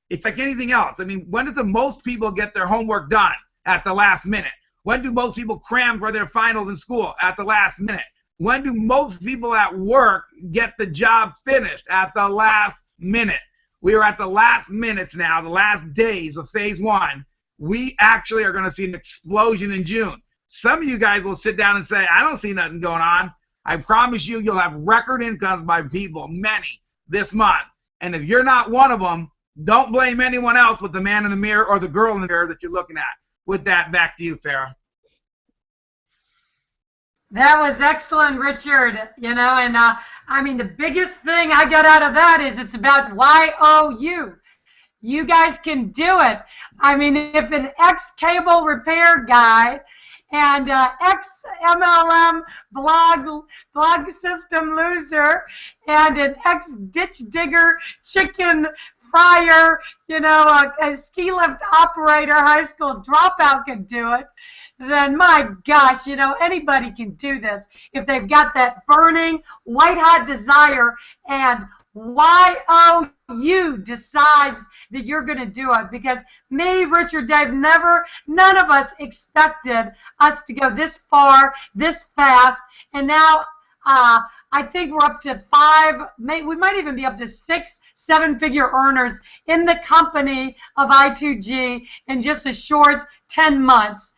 it's like anything else. I mean, when do the most people get their homework done? At the last minute. When do most people cram for their finals in school? At the last minute. When do most people at work get the job finished? At the last minute. We are at the last minutes now, the last days of phase 1. We actually are going to see an explosion in June. Some of you guys will sit down and say, I don't see nothing going on. I promise you, you'll have record incomes by people, many, this month. And if you're not one of them, don't blame anyone else but the man in the mirror or the girl in the mirror that you're looking at. With that, back to you, Farah. That was excellent, Richard. And I mean, the biggest thing I got out of that is it's about YOU. You guys can do it. I mean, if an ex-cable repair guy and ex-MLM blog system loser and an ex-ditch digger chicken fryer, a ski lift operator, high school dropout can do it, then my gosh, anybody can do this if they've got that burning, white-hot desire and YOU decides that you're going to do it, because me, Richard, Dave, none of us expected us to go this far, this fast, and now I think we're up to 5, we might even be up to 6 7-figure earners in the company of I2G in just a short 10 months.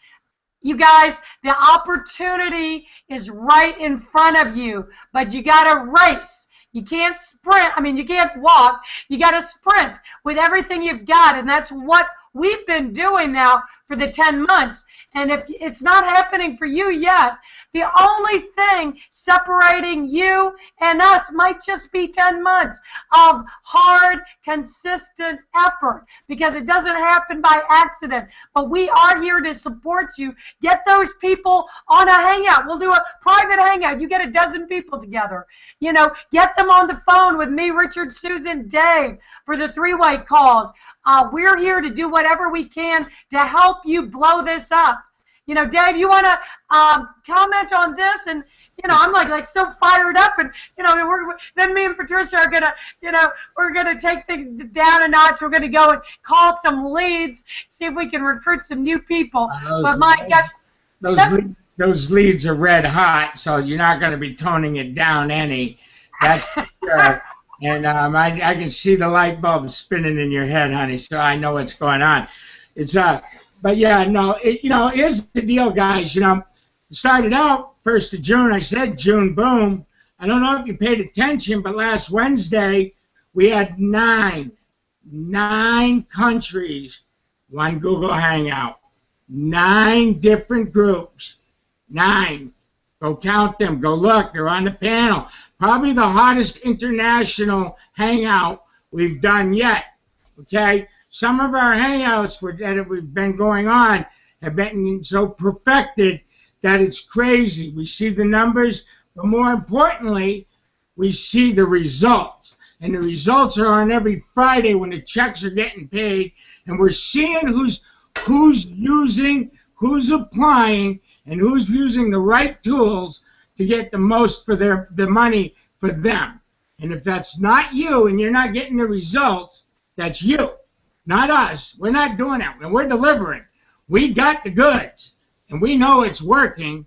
You guys, the opportunity is right in front of you, but you got to race. You can't sprint. I mean, you can't walk. You got to sprint with everything you've got, and that's what we've been doing now for the 10 months. And if it's not happening for you yet, the only thing separating you and us might just be 10 months of hard, consistent effort, because it doesn't happen by accident. But we are here to support you. Get those people on a hangout. We'll do a private hangout. You get a dozen people together. You know, get them on the phone with me, Richard, Susan, Dave, for the 3-way calls. We're here to do whatever we can to help you blow this up. You know, Dave, you want to comment on this? And, you know, I'm like so fired up. And, you know, then me and Patricia are going to, you know, we're going to take things down a notch. We're going to go and call some leads, see if we can recruit some new people. But my gosh. Those leads are red hot, so you're not going to be toning it down any. That's for sure. And I can see the light bulb spinning in your head, honey, so I know what's going on. It's but yeah, no, you know, here's the deal, guys. You know, it started out 1st of June. I said June, boom. I don't know if you paid attention, but last Wednesday we had 9 countries, 1 Google Hangout, 9 different groups, 9. Go count them. Go look. They're on the panel. Probably the hottest international hangout we've done yet. Okay? Some of our hangouts that we've been going on have been so perfected that it's crazy. We see the numbers, but more importantly, we see the results. And the results are on every Friday when the checks are getting paid, and we're seeing who's using, who's applying, and who's using the right tools to get the most for the money for them. And if that's not you and you're not getting the results, that's you, not us. We're not doing that. And we're delivering. We got the goods, and we know it's working.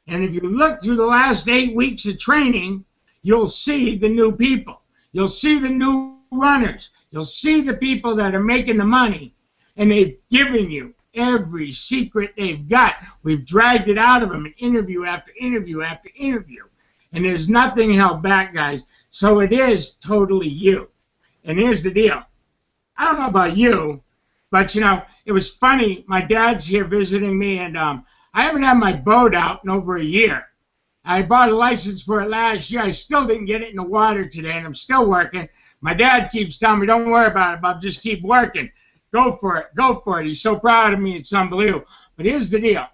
And if you look through the last 8 weeks of training, you'll see the new people. You'll see the new runners. You'll see the people that are making the money, and they've given you every secret they've got. We've dragged it out of them in interview after interview after interview. And there's nothing held back, guys. So it is totally you. And here's the deal. I don't know about you, but, you know, it was funny. My dad's here visiting me, and I haven't had my boat out in over a year. I bought a license for it last year. I still didn't get it in the water today, and I'm still working. My dad keeps telling me, don't worry about it, Bob. Just keep working. Go for it. Go for it. He's so proud of me. It's unbelievable. But here's the deal.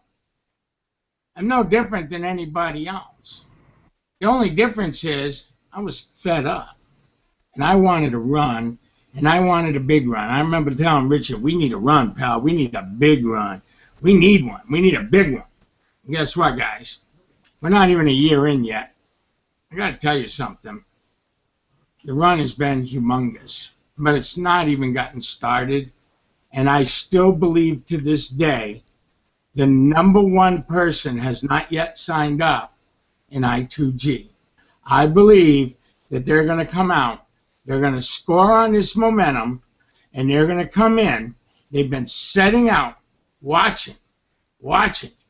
I'm no different than anybody else. The only difference is I was fed up, and I wanted to run, and I wanted a big run. I remember telling Richard, we need a run, pal. We need a big run. We need one. We need a big one. And guess what, guys? We're not even a year in yet. I got to tell you something. The run has been humongous, but it's not even gotten started. And I still believe to this day the #1 person has not yet signed up in I2G. I believe that they're going to come out. They're going to score on this momentum, and they're going to come in. They've been setting out, watching,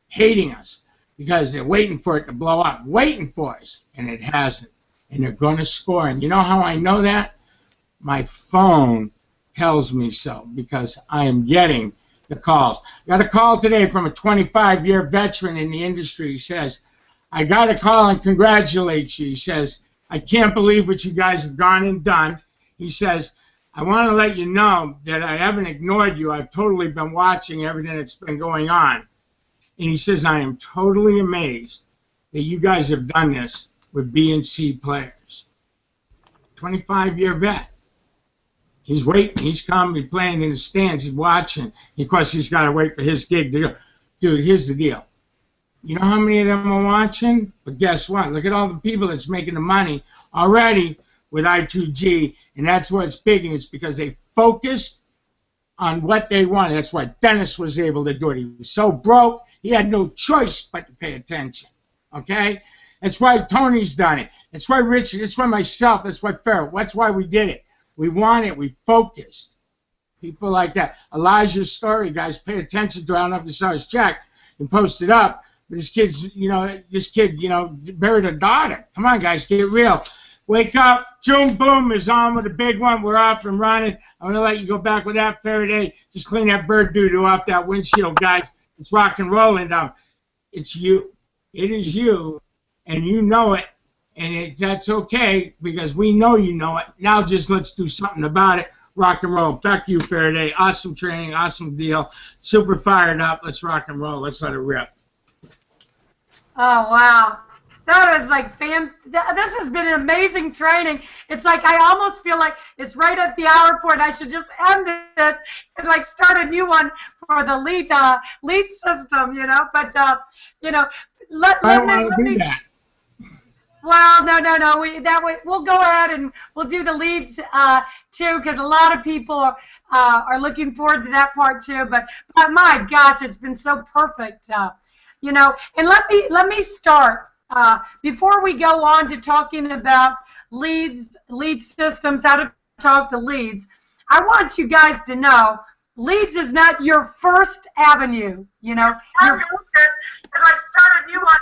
hating us, because they're waiting for it to blow up, waiting for us, and it hasn't. And they're going to score. And you know how I know that? My phone tells me so, because I am getting the calls. I got a call today from a 25-year veteran in the industry. He says, I got a call and congratulate you. He says, I can't believe what you guys have gone and done. He says, I want to let you know that I haven't ignored you. I've totally been watching everything that's been going on. And he says, I am totally amazed that you guys have done this with B and C players. 25-year vet. He's waiting. He's coming. He's playing in the stands. He's watching. Of course, he's got to wait for his gig to go. Dude, here's the deal. You know how many of them are watching? But guess what? Look at all the people that's making the money already. with I2G, and that's what's big, and it's because they focused on what they wanted. That's why Dennis was able to do it. He was so broke, he had no choice but to pay attention. Okay? That's why Tony's done it. That's why Richard, that's why myself, that's why Farrell, that's why we did it. We wanted, we focused. People like that. Elijah's story, guys, pay attention to it. I don't know if you saw his check and posted up. But this kid, buried a daughter. Come on, guys, get real. Wake up. June Boom is on with a big one. We're off and running. I'm going to let you go back with that Faraday. Just clean that bird doo-doo off that windshield, guys. It's rock and rolling down. It's you. It is you, and you know it. And that's okay because we know you know it. Now just let's do something about it. Rock and roll. Back to you, Faraday. Awesome training. Awesome deal. Super fired up. Let's rock and roll. Let's let it rip. Oh, wow. That is like this has been an amazing training. It's like I almost feel like it's right at the hour point. I should just end it and like start a new one for the lead system, But let me. Well, no. We'll go ahead and we'll do the leads too, because a lot of people are looking forward to that part too. But my gosh, it's been so perfect, And let me start before we go on to talking about lead systems, how to talk to leads. I want you guys to know leads is not your first avenue. You're like start a new one.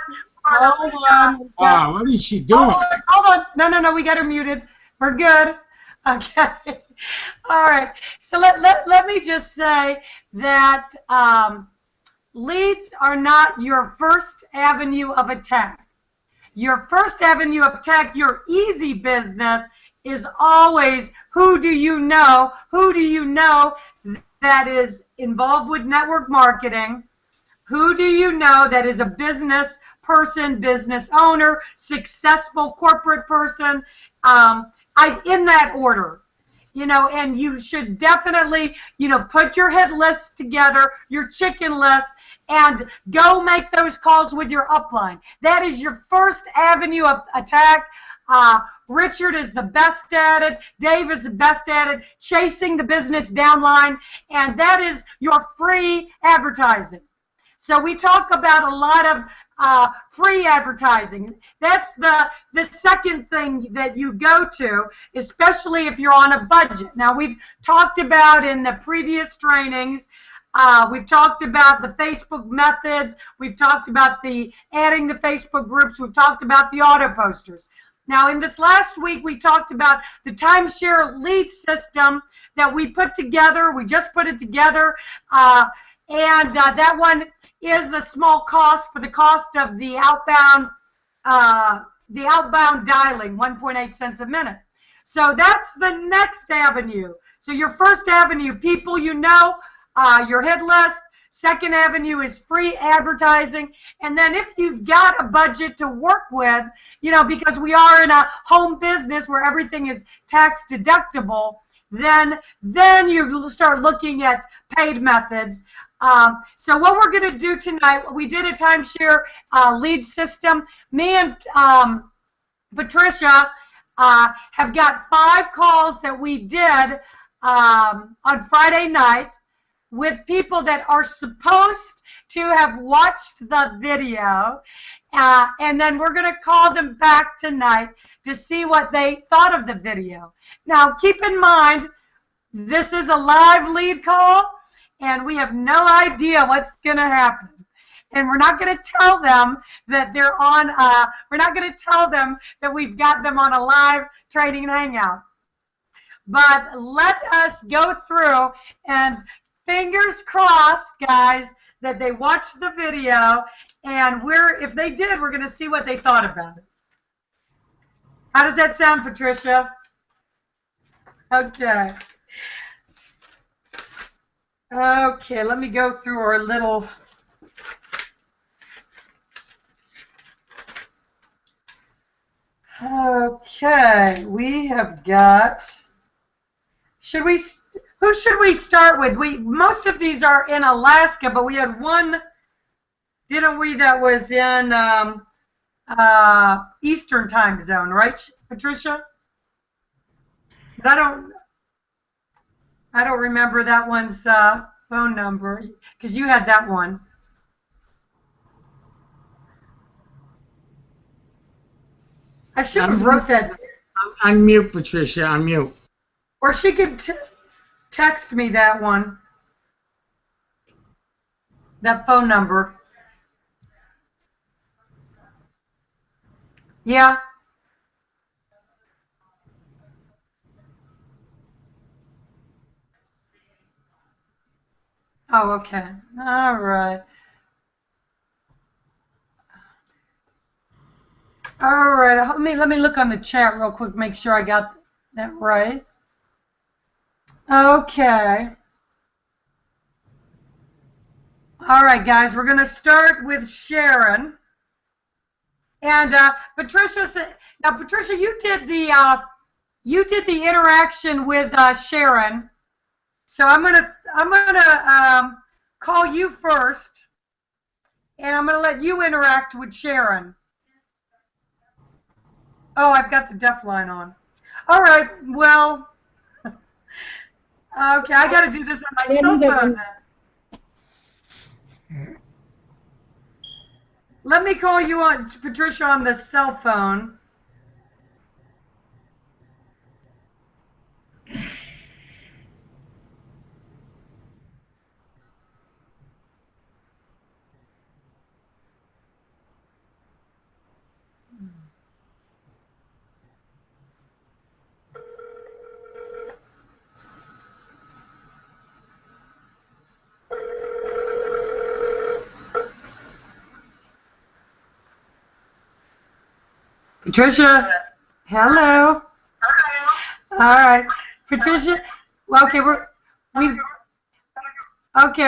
Hold on. Wow, what is she doing? Hold on. No. We got her muted. We're good. Okay. All right. So let me just say that leads are not your first avenue of attack. Your first avenue of attack, your easy business, is always who do you know? Who do you know that is involved with network marketing? Who do you know that is a business person, business owner, successful corporate person, in that order, and you should definitely, put your hit list together, your chicken list, and go make those calls with your upline. That is your first avenue of attack. Richard is the best at it. Dave is the best at it, chasing the business downline, and that is your free advertising. So we talk about a lot of free advertising. That's the second thing that you go to, especially if you're on a budget. Now, we've talked about in the previous trainings, we've talked about the Facebook methods. We've talked about adding the Facebook groups. We've talked about the auto posters. Now, in this last week, we talked about the timeshare lead system that we put together. We just put it together, and that one is a small cost for the cost of the outbound dialing, 1.8 cents a minute. So that's the next avenue. So your first avenue, people your hit list. Second avenue is free advertising. And then if you've got a budget to work with, because we are in a home business where everything is tax deductible, then you start looking at paid methods. So what we're going to do tonight, we did a timeshare lead system. Me and Patricia have got 5 calls that we did on Friday night with people that are supposed to have watched the video, and then we're going to call them back tonight to see what they thought of the video. Now, keep in mind, this is a live lead call, and we have no idea what's going to happen. And we're not going to tell them that they're on, we're not going to tell them that we've got them on a live training hangout. But let us go through, and fingers crossed, guys, that they watched the video, and if they did, we're going to see what they thought about it. How does that sound, Patricia? Okay. Okay, let me go through our little... Okay, we have got... Who should we start with? Most of these are in Alaska, but we had one, didn't we, that was in Eastern time zone, right, Patricia? But I don't remember that one's phone number because you had that one. I should have wrote that. Unmute, Patricia. Unmute. Or she could text me that one. That phone number. Yeah. Oh, okay. All right. All right. Let me look on the chat real quick, make sure I got that right. Okay. All right, guys. We're going to start with Sharon. And Patricia said, now Patricia, you did the interaction with Sharon. So I'm gonna call you first, and I'm gonna let you interact with Sharon. Oh, I've got the deaf line on. All right. Well, okay. I got to do this on my cell phone then. Let me call you on Patricia on the cell phone. Patricia, hello. All right, Patricia. Well, okay,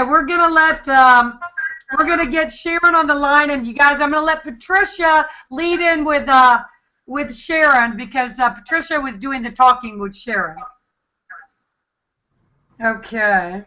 we're gonna get Sharon on the line, and you guys, I'm gonna let Patricia lead in with Sharon because Patricia was doing the talking with Sharon. Okay.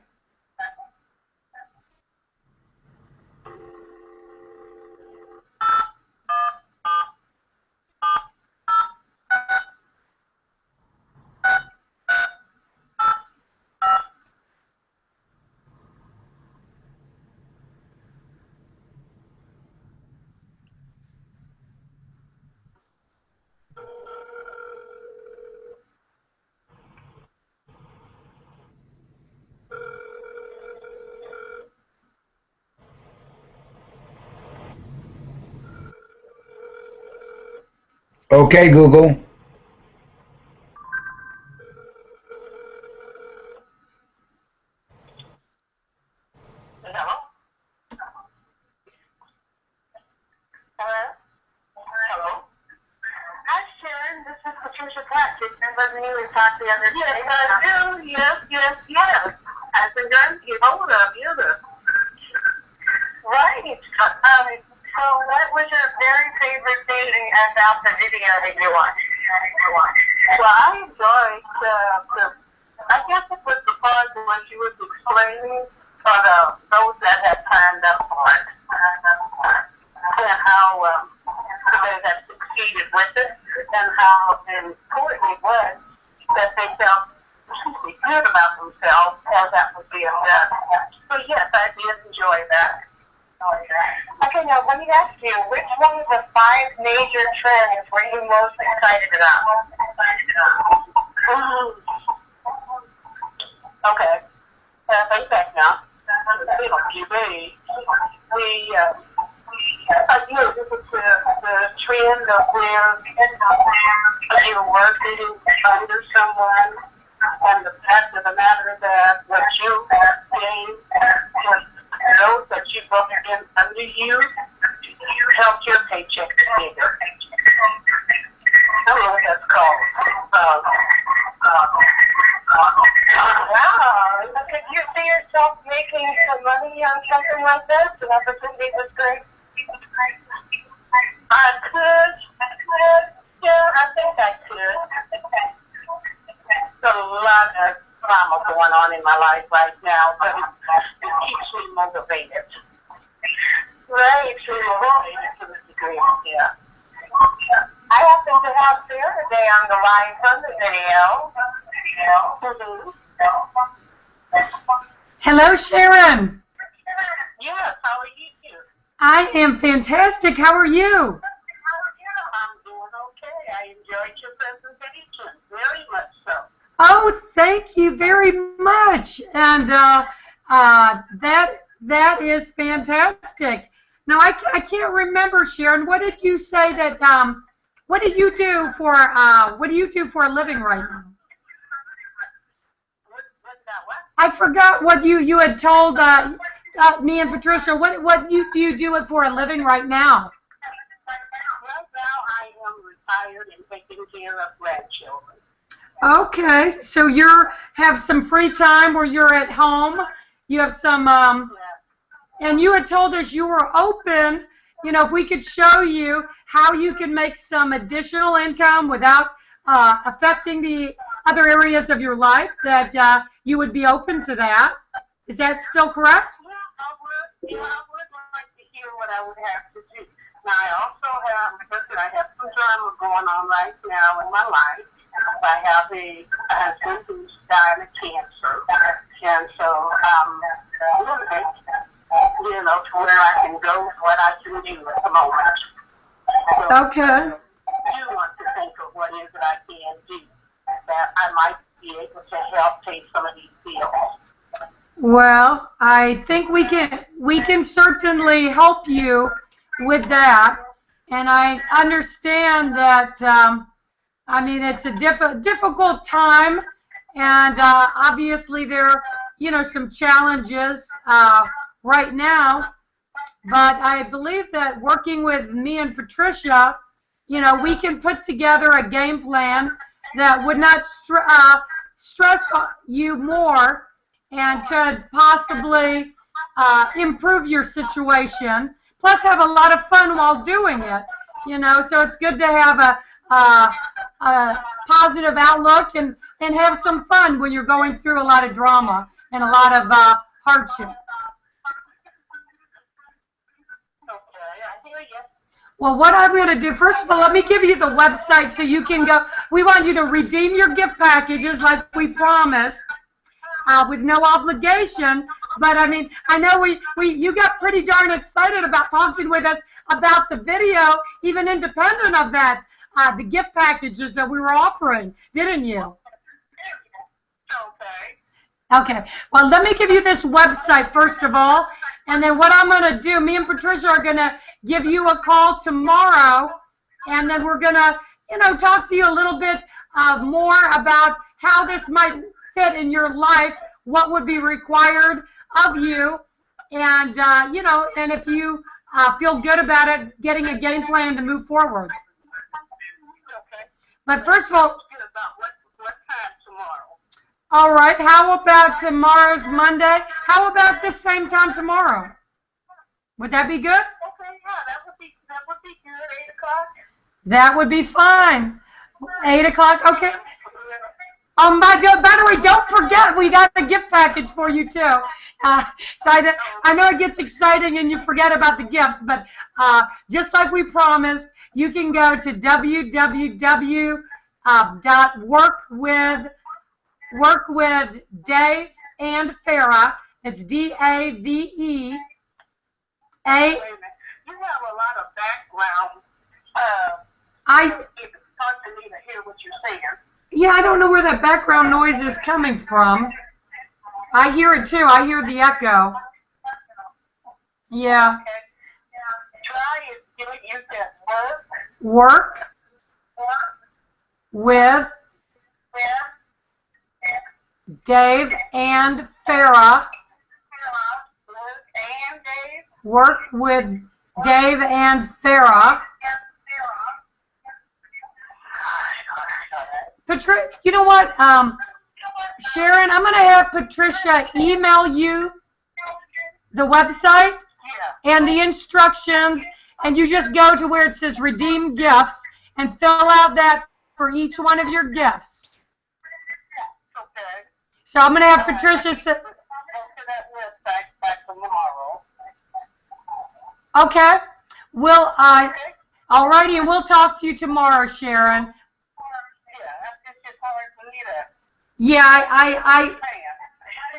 Okay, Google. Hello? Hello? Hello? Hi, Sharon. This is Patricia Platt. Remember me? We talked the other day. Yes, I do. Yes. I've been trying to get hold of you. Right. So what was your very favorite thing about the video that you watched? Well, I enjoyed I guess it was the part when she was explaining for those that had signed up for it, and how they had succeeded with it, and how important it was that they felt good about themselves as that was being done. So yes, I did enjoy that. Okay, now let me ask you, which one of the 5 major trends were you most excited about? Okay. Think back now. You ready? This is the trend of where you're working under someone, and the fact of the matter that what you gain, those that you brought in under you, helped your paycheck to bigger. I don't know what that's called. Wow. Could you see yourself making some money on something like this? An opportunity was great. I could. Yeah, I think I could. There's a lot of drama going on in my life right now, but it keeps me motivated. Right, keeps me motivated to this degree, yeah. I happen to have Faraday on the line from the video. Hello, Sharon. Yes, how are you? I am fantastic. How are you? I'm doing okay. I enjoyed your presentation, very much so. Oh, thank you very much. And that is fantastic. Now, I can't remember, Sharon. What did you say that? What do you do for a living right now? I forgot what you had told me and Patricia. What do you do it for a living right now? Right now, I am retired and taking care of grandchildren. Okay, so you have some free time where you're at home. You have some, and you had told us you were open. You know, if we could show you how you can make some additional income without affecting the other areas of your life, that you would be open to that. Is that still correct? Yeah, I would like to hear what I would have to do. Now, I also have some drama going on right now in my life. I have a husband who's dying of cancer, and so you know, to where I can go, what I can do at the moment. So, Okay. I do want to think of what is it I can do that I might be able to help pay some of these bills. Well, I think we can certainly help you with that, and I understand that. I mean, it's a difficult time, and obviously there are, some challenges right now. But I believe that working with me and Patricia, we can put together a game plan that would not stress you more and could possibly improve your situation. Plus, have a lot of fun while doing it. So it's good to have a positive outlook and have some fun when you're going through a lot of drama and a lot of hardship. Okay, I hear you. Well, what I'm going to do, first of all, let me give you the website so you can go. We want you to redeem your gift packages like we promised, with no obligation. But I mean, I know you got pretty darn excited about talking with us about the video, even independent of that. The gift packages that we were offering, didn't you? Okay. Well, let me give you this website first of all, and then what I'm going to do, me and Patricia are going to give you a call tomorrow, and then we're going to, talk to you a little bit more about how this might fit in your life, what would be required of you, and, and if you feel good about it, getting a game plan to move forward. But first of all, What time tomorrow? all right, how about tomorrow's Monday? How about this same time tomorrow? Would that be good? Okay, yeah, that would be good. 8 o'clock. That would be fine. 8 o'clock, okay. By the way, don't forget we got the gift package for you too. So I know it gets exciting and you forget about the gifts, but just like we promised, you can go to workwithdave&farah. It's DAVE. Wait a minute. You have a lot of background. It's hard for me to hear what you're saying. Yeah, I don't know where that background noise is coming from. I hear it too. I hear the echo. Yeah. Try it. You said Work with Dave and Farah. Work with Dave and Farah. You know what, Sharon, I'm going to have Patricia email you the website and the instructions, and you just go to where it says redeem gifts and fill out that for each one of your gifts. Okay. So I'm going to have Patricia say, Go to that website by tomorrow. okay, we'll, alrighty, and we'll talk to you tomorrow, Sharon. Yeah,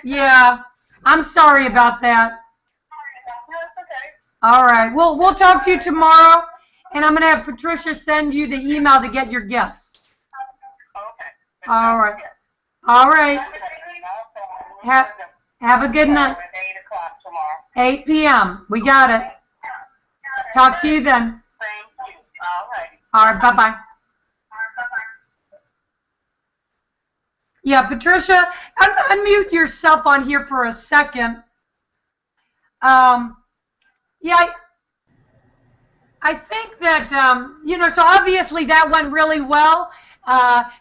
yeah. I'm sorry about that. No, it's okay. All right. We'll talk to you tomorrow, and I'm gonna have Patricia send you the email to get your gifts. Okay. All right. All right. Have a good night. 8 o'clock tomorrow. 8 p.m. We got it. Talk to you then. Thank you. All right. All right. Bye-bye. Yeah, Patricia, unmute yourself on here for a second. Yeah, I think that, so obviously that went really well.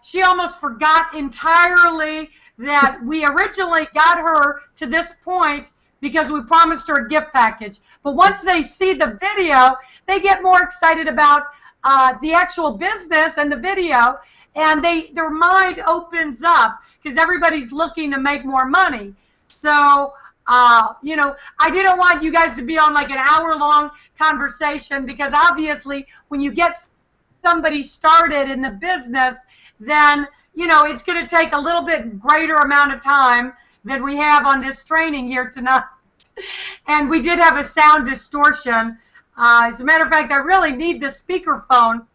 She almost forgot entirely that we originally got her to this point because we promised her a gift package. But once they see the video, they get more excited about the actual business and the video, and their mind opens up because everybody's looking to make more money. So, I didn't want you guys to be on like an hour-long conversation, because obviously when you get somebody started in the business, then, it's going to take a little bit greater amount of time than we have on this training here tonight. And we did have a sound distortion. As a matter of fact, I really need the speakerphone,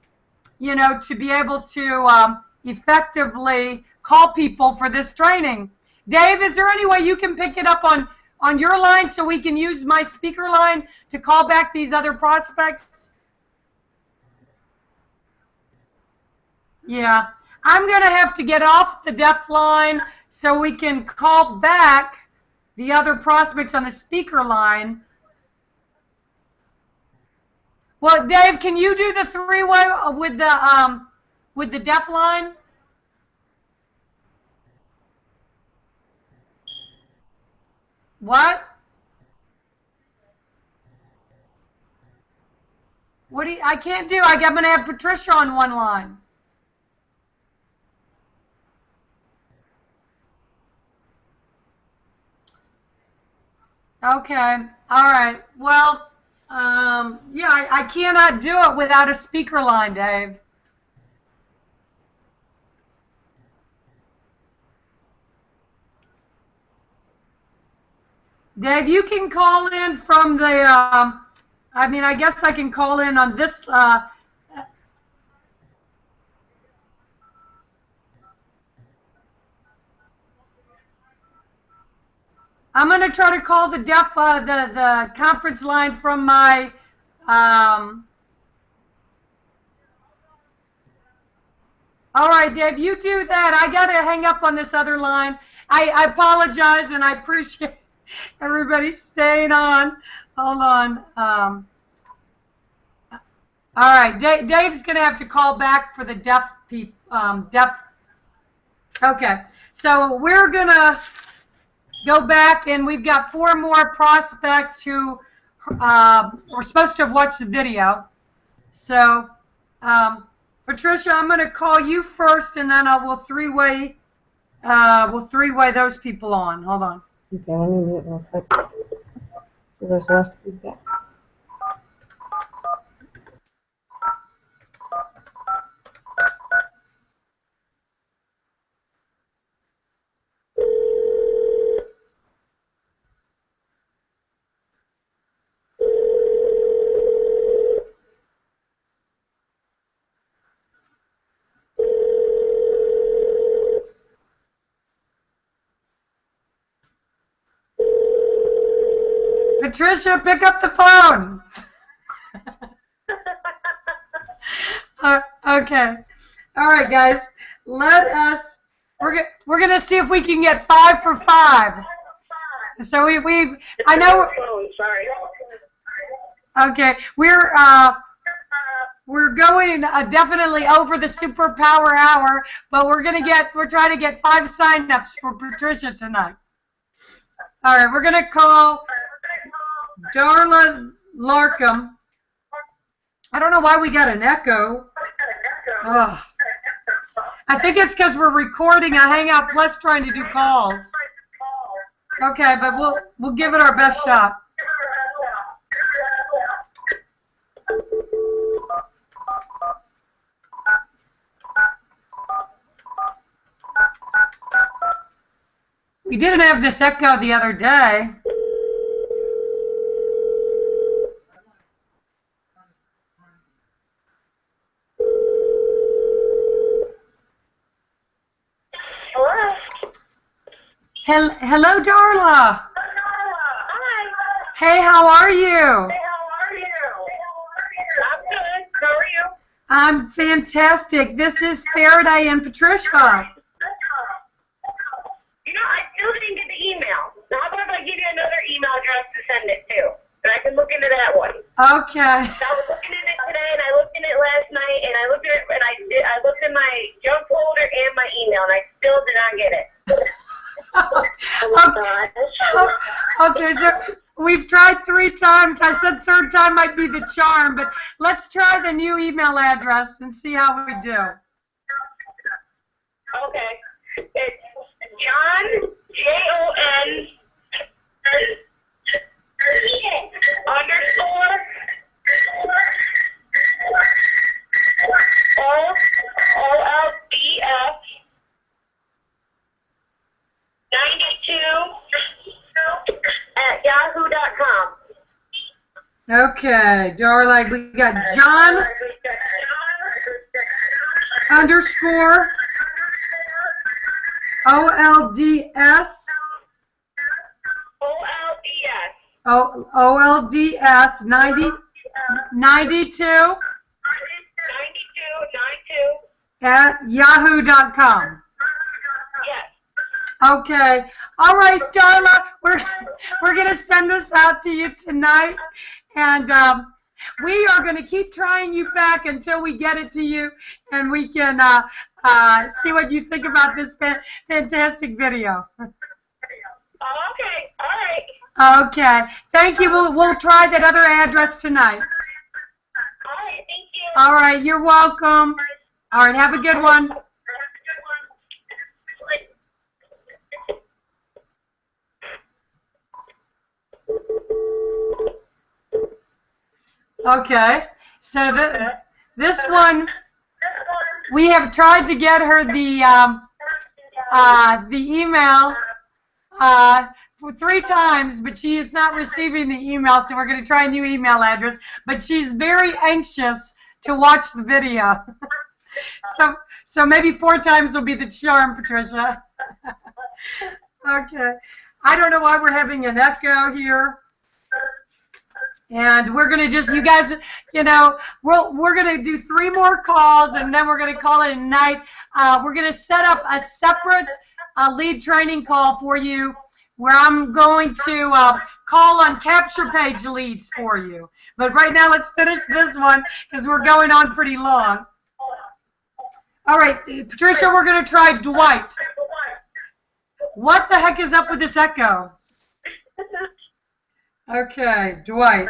to be able to effectively call people for this training. Dave, is there any way you can pick it up on your line so we can use my speaker line to call back these other prospects? Yeah, I'm going to have to get off the deaf line so we can call back the other prospects on the speaker line. Well, Dave, can you do the three-way with the deaf line? What? I can't do. I'm going to have Patricia on one line. Okay. All right. Well, yeah, I cannot do it without a speaker line, Dave. Dave, you can call in from the, I guess I can call in on this, I'm going to try to call the deaf, the conference line from my, all right, Dave, you do that. I got to hang up on this other line. I apologize, and I appreciate everybody staying on. Hold on. All right, Dave's going to have to call back for the deaf people. Okay, so we're going to go back, and we've got 4 more prospects who were supposed to have watched the video. So, Patricia, I'm going to call you first, and then we'll three-way those people on. Hold on. Okay, let me mute real quick. There's less feedback. Patricia, pick up the phone. Okay. All right, guys. We're gonna see if we can get 5 for 5. So I know. Sorry. Okay, we're going definitely over the superpower hour, but we're trying to get 5 signups for Patricia tonight. All right, we're gonna call Darla Larkham. I don't know why we got an echo. Ugh. I think it's because we're recording a Hangout Plus trying to do calls. Okay, but we'll give it our best shot. We didn't have this echo the other day. Hello, Darla. Hi. Hey, how are you? Hey, how are you? I'm good. How are you? I'm fantastic. This is Faraday and Patricia. You know, I still didn't get the email. So how about if I give you another email address to send it to? And I can look into that one. Okay. So I was looking at it today, and I looked in it last night, and I looked at it, and I looked in my junk folder and my email, and I still did not get it. Okay, so we've tried 3 times. I said third time might be the charm, but let's try the new email address and see how we do. Okay. It's John, Jon, underscore, OLDF 92 at yahoo.com. Okay, Darla, we got John underscore OLDS OLDS 92 at yahoo.com. Yes. Okay. All right, Darla, we're going to send this out to you tonight, and we are going to keep trying you back until we get it to you, and we can see what you think about this fantastic video. Oh, okay. All right. Okay. Thank you. We'll try that other address tonight. All right. Thank you. All right. You're welcome. All right. Have a good one. Okay, so this one, we have tried to get her the email for 3 times, but she is not receiving the email, so we're going to try a new email address. But she's very anxious to watch the video. So maybe 4 times will be the charm, Patricia. Okay, I don't know why we're having an echo here. And we're going to just, you guys, you know, we're going to do 3 more calls, and then we're going to call it a night. We're going to set up a separate lead training call for you where I'm going to call on capture page leads for you. But right now, let's finish this one because we're going on pretty long. All right, Patricia, we're going to try Dwight. What the heck is up with this echo? Okay, Dwight.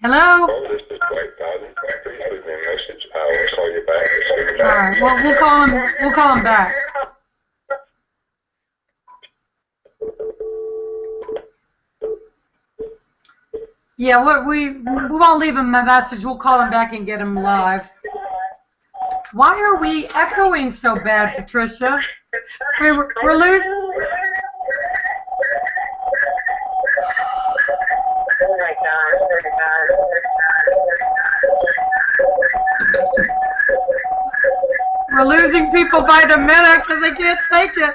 Hello? This is Dwight Bowden. Please leave me a message. I will call you back as soon as All right. Well, we'll call him back. Yeah, we won't leave him a message. We'll call him back and get him live. Why are we echoing so bad, Patricia? We're losing. Oh my God. Oh my God. We're losing people by the minute because they can't take it.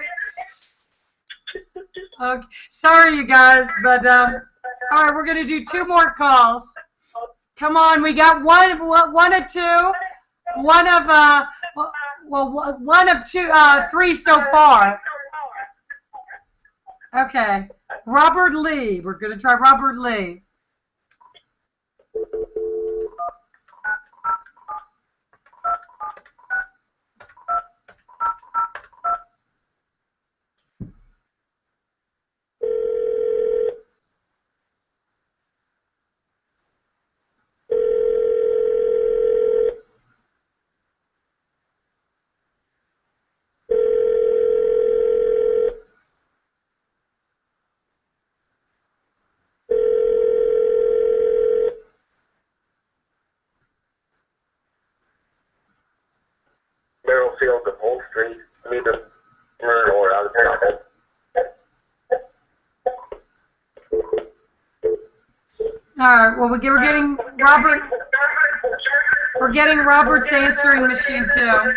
Okay. Sorry, you guys, but all right, we're gonna do 2 more calls. Come on, we got one of 2, one of 3 so far. Okay, Robert Lee. We're gonna try Robert Lee. field upholstery, medium or out of there. All right. Well, we're getting Robert. We're getting Robert's answering machine too.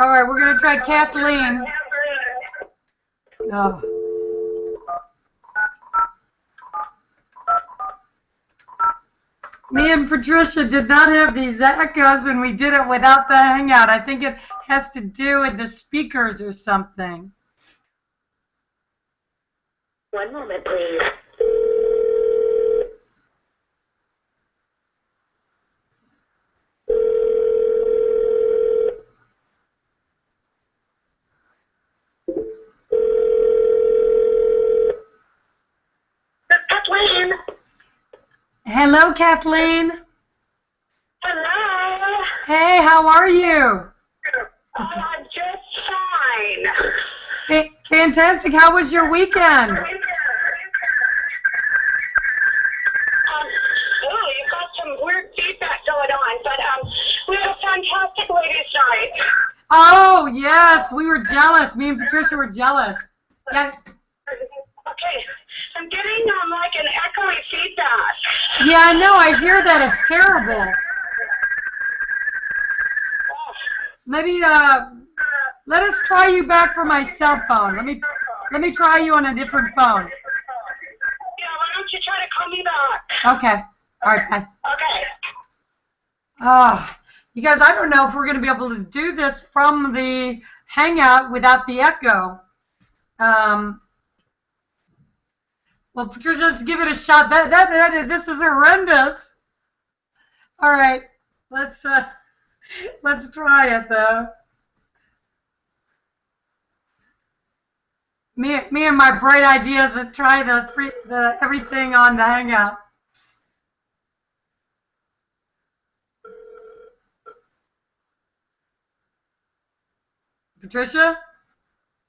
All right. We're gonna try Kathleen. Oh. Me and Patricia did not have these echoes when we did it without the Hangout. I think it has to do with the speakers or something. One moment, please. Kathleen. Hello, Kathleen. Hello. Hey, how are you? I'm just fine. Fantastic. How was your weekend? Oh, you've got some weird feedback going on, but we had a fantastic ladies' night. Oh, yes. We were jealous. Me and Patricia were jealous. Yeah. Okay, I'm getting like an echoey feedback. Yeah, I know. I hear that. It's terrible. Oh, Maybe let us try you back from my cell phone. Let me try you on a different phone. yeah, why don't you try to call me back? Okay. All right. Bye. Okay. You guys, I don't know if we're going to be able to do this from the Hangout without the echo. Well, Patricia, let's give it a shot. This is horrendous. All right, let's try it though. Me and my bright ideas to try the everything on the Hangout. Patricia?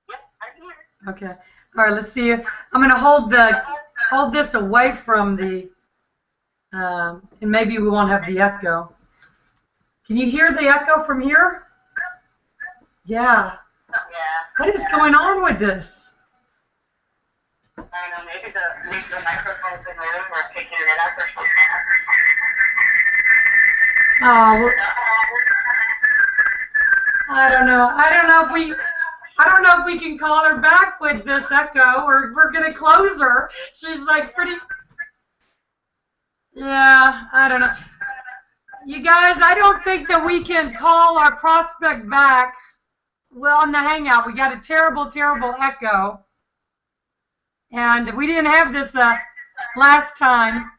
Yep, I'm here. Okay. All right. Let's see. I'm going to hold this away from the, and maybe we won't have the echo. Can you hear the echo from here? Yeah. Yeah. What is going on with this? I don't know, maybe the microphone's in the room or picking it up or something. Oh, I don't know. I don't know if we can call her back with this echo, or we're gonna close her. She's like pretty. Yeah, I don't know. You guys, I don't think that we can call our prospect back. Well, on the Hangout, we got a terrible, terrible echo, and we didn't have this last time.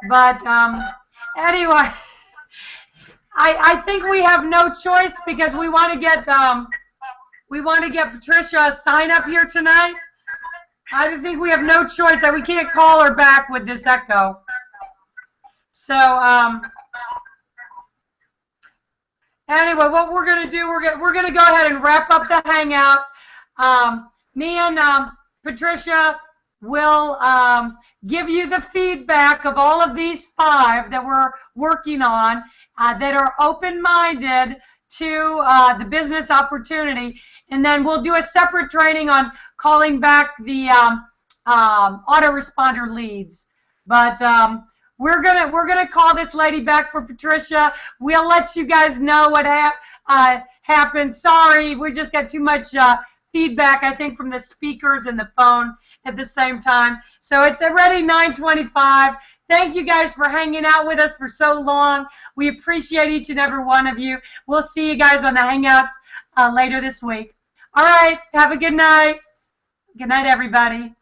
But anyway. I think we have no choice because we want to get Patricia a sign up here tonight. I think we have no choice that we can't call her back with this echo. So anyway, what we're gonna do, we're gonna go ahead and wrap up the Hangout. Me and Patricia will give you the feedback of all of these 5 that we're working on. That are open-minded to the business opportunity, and then we'll do a separate training on calling back the autoresponder leads. But we're gonna call this lady back for Patricia. We'll let you guys know what happened. Sorry, we just got too much feedback, I think, from the speakers and the phone at the same time. So it's already 9:25. Thank you guys for hanging out with us for so long. We appreciate each and every one of you. We'll see you guys on the Hangouts later this week. All right, have a good night. Good night, everybody.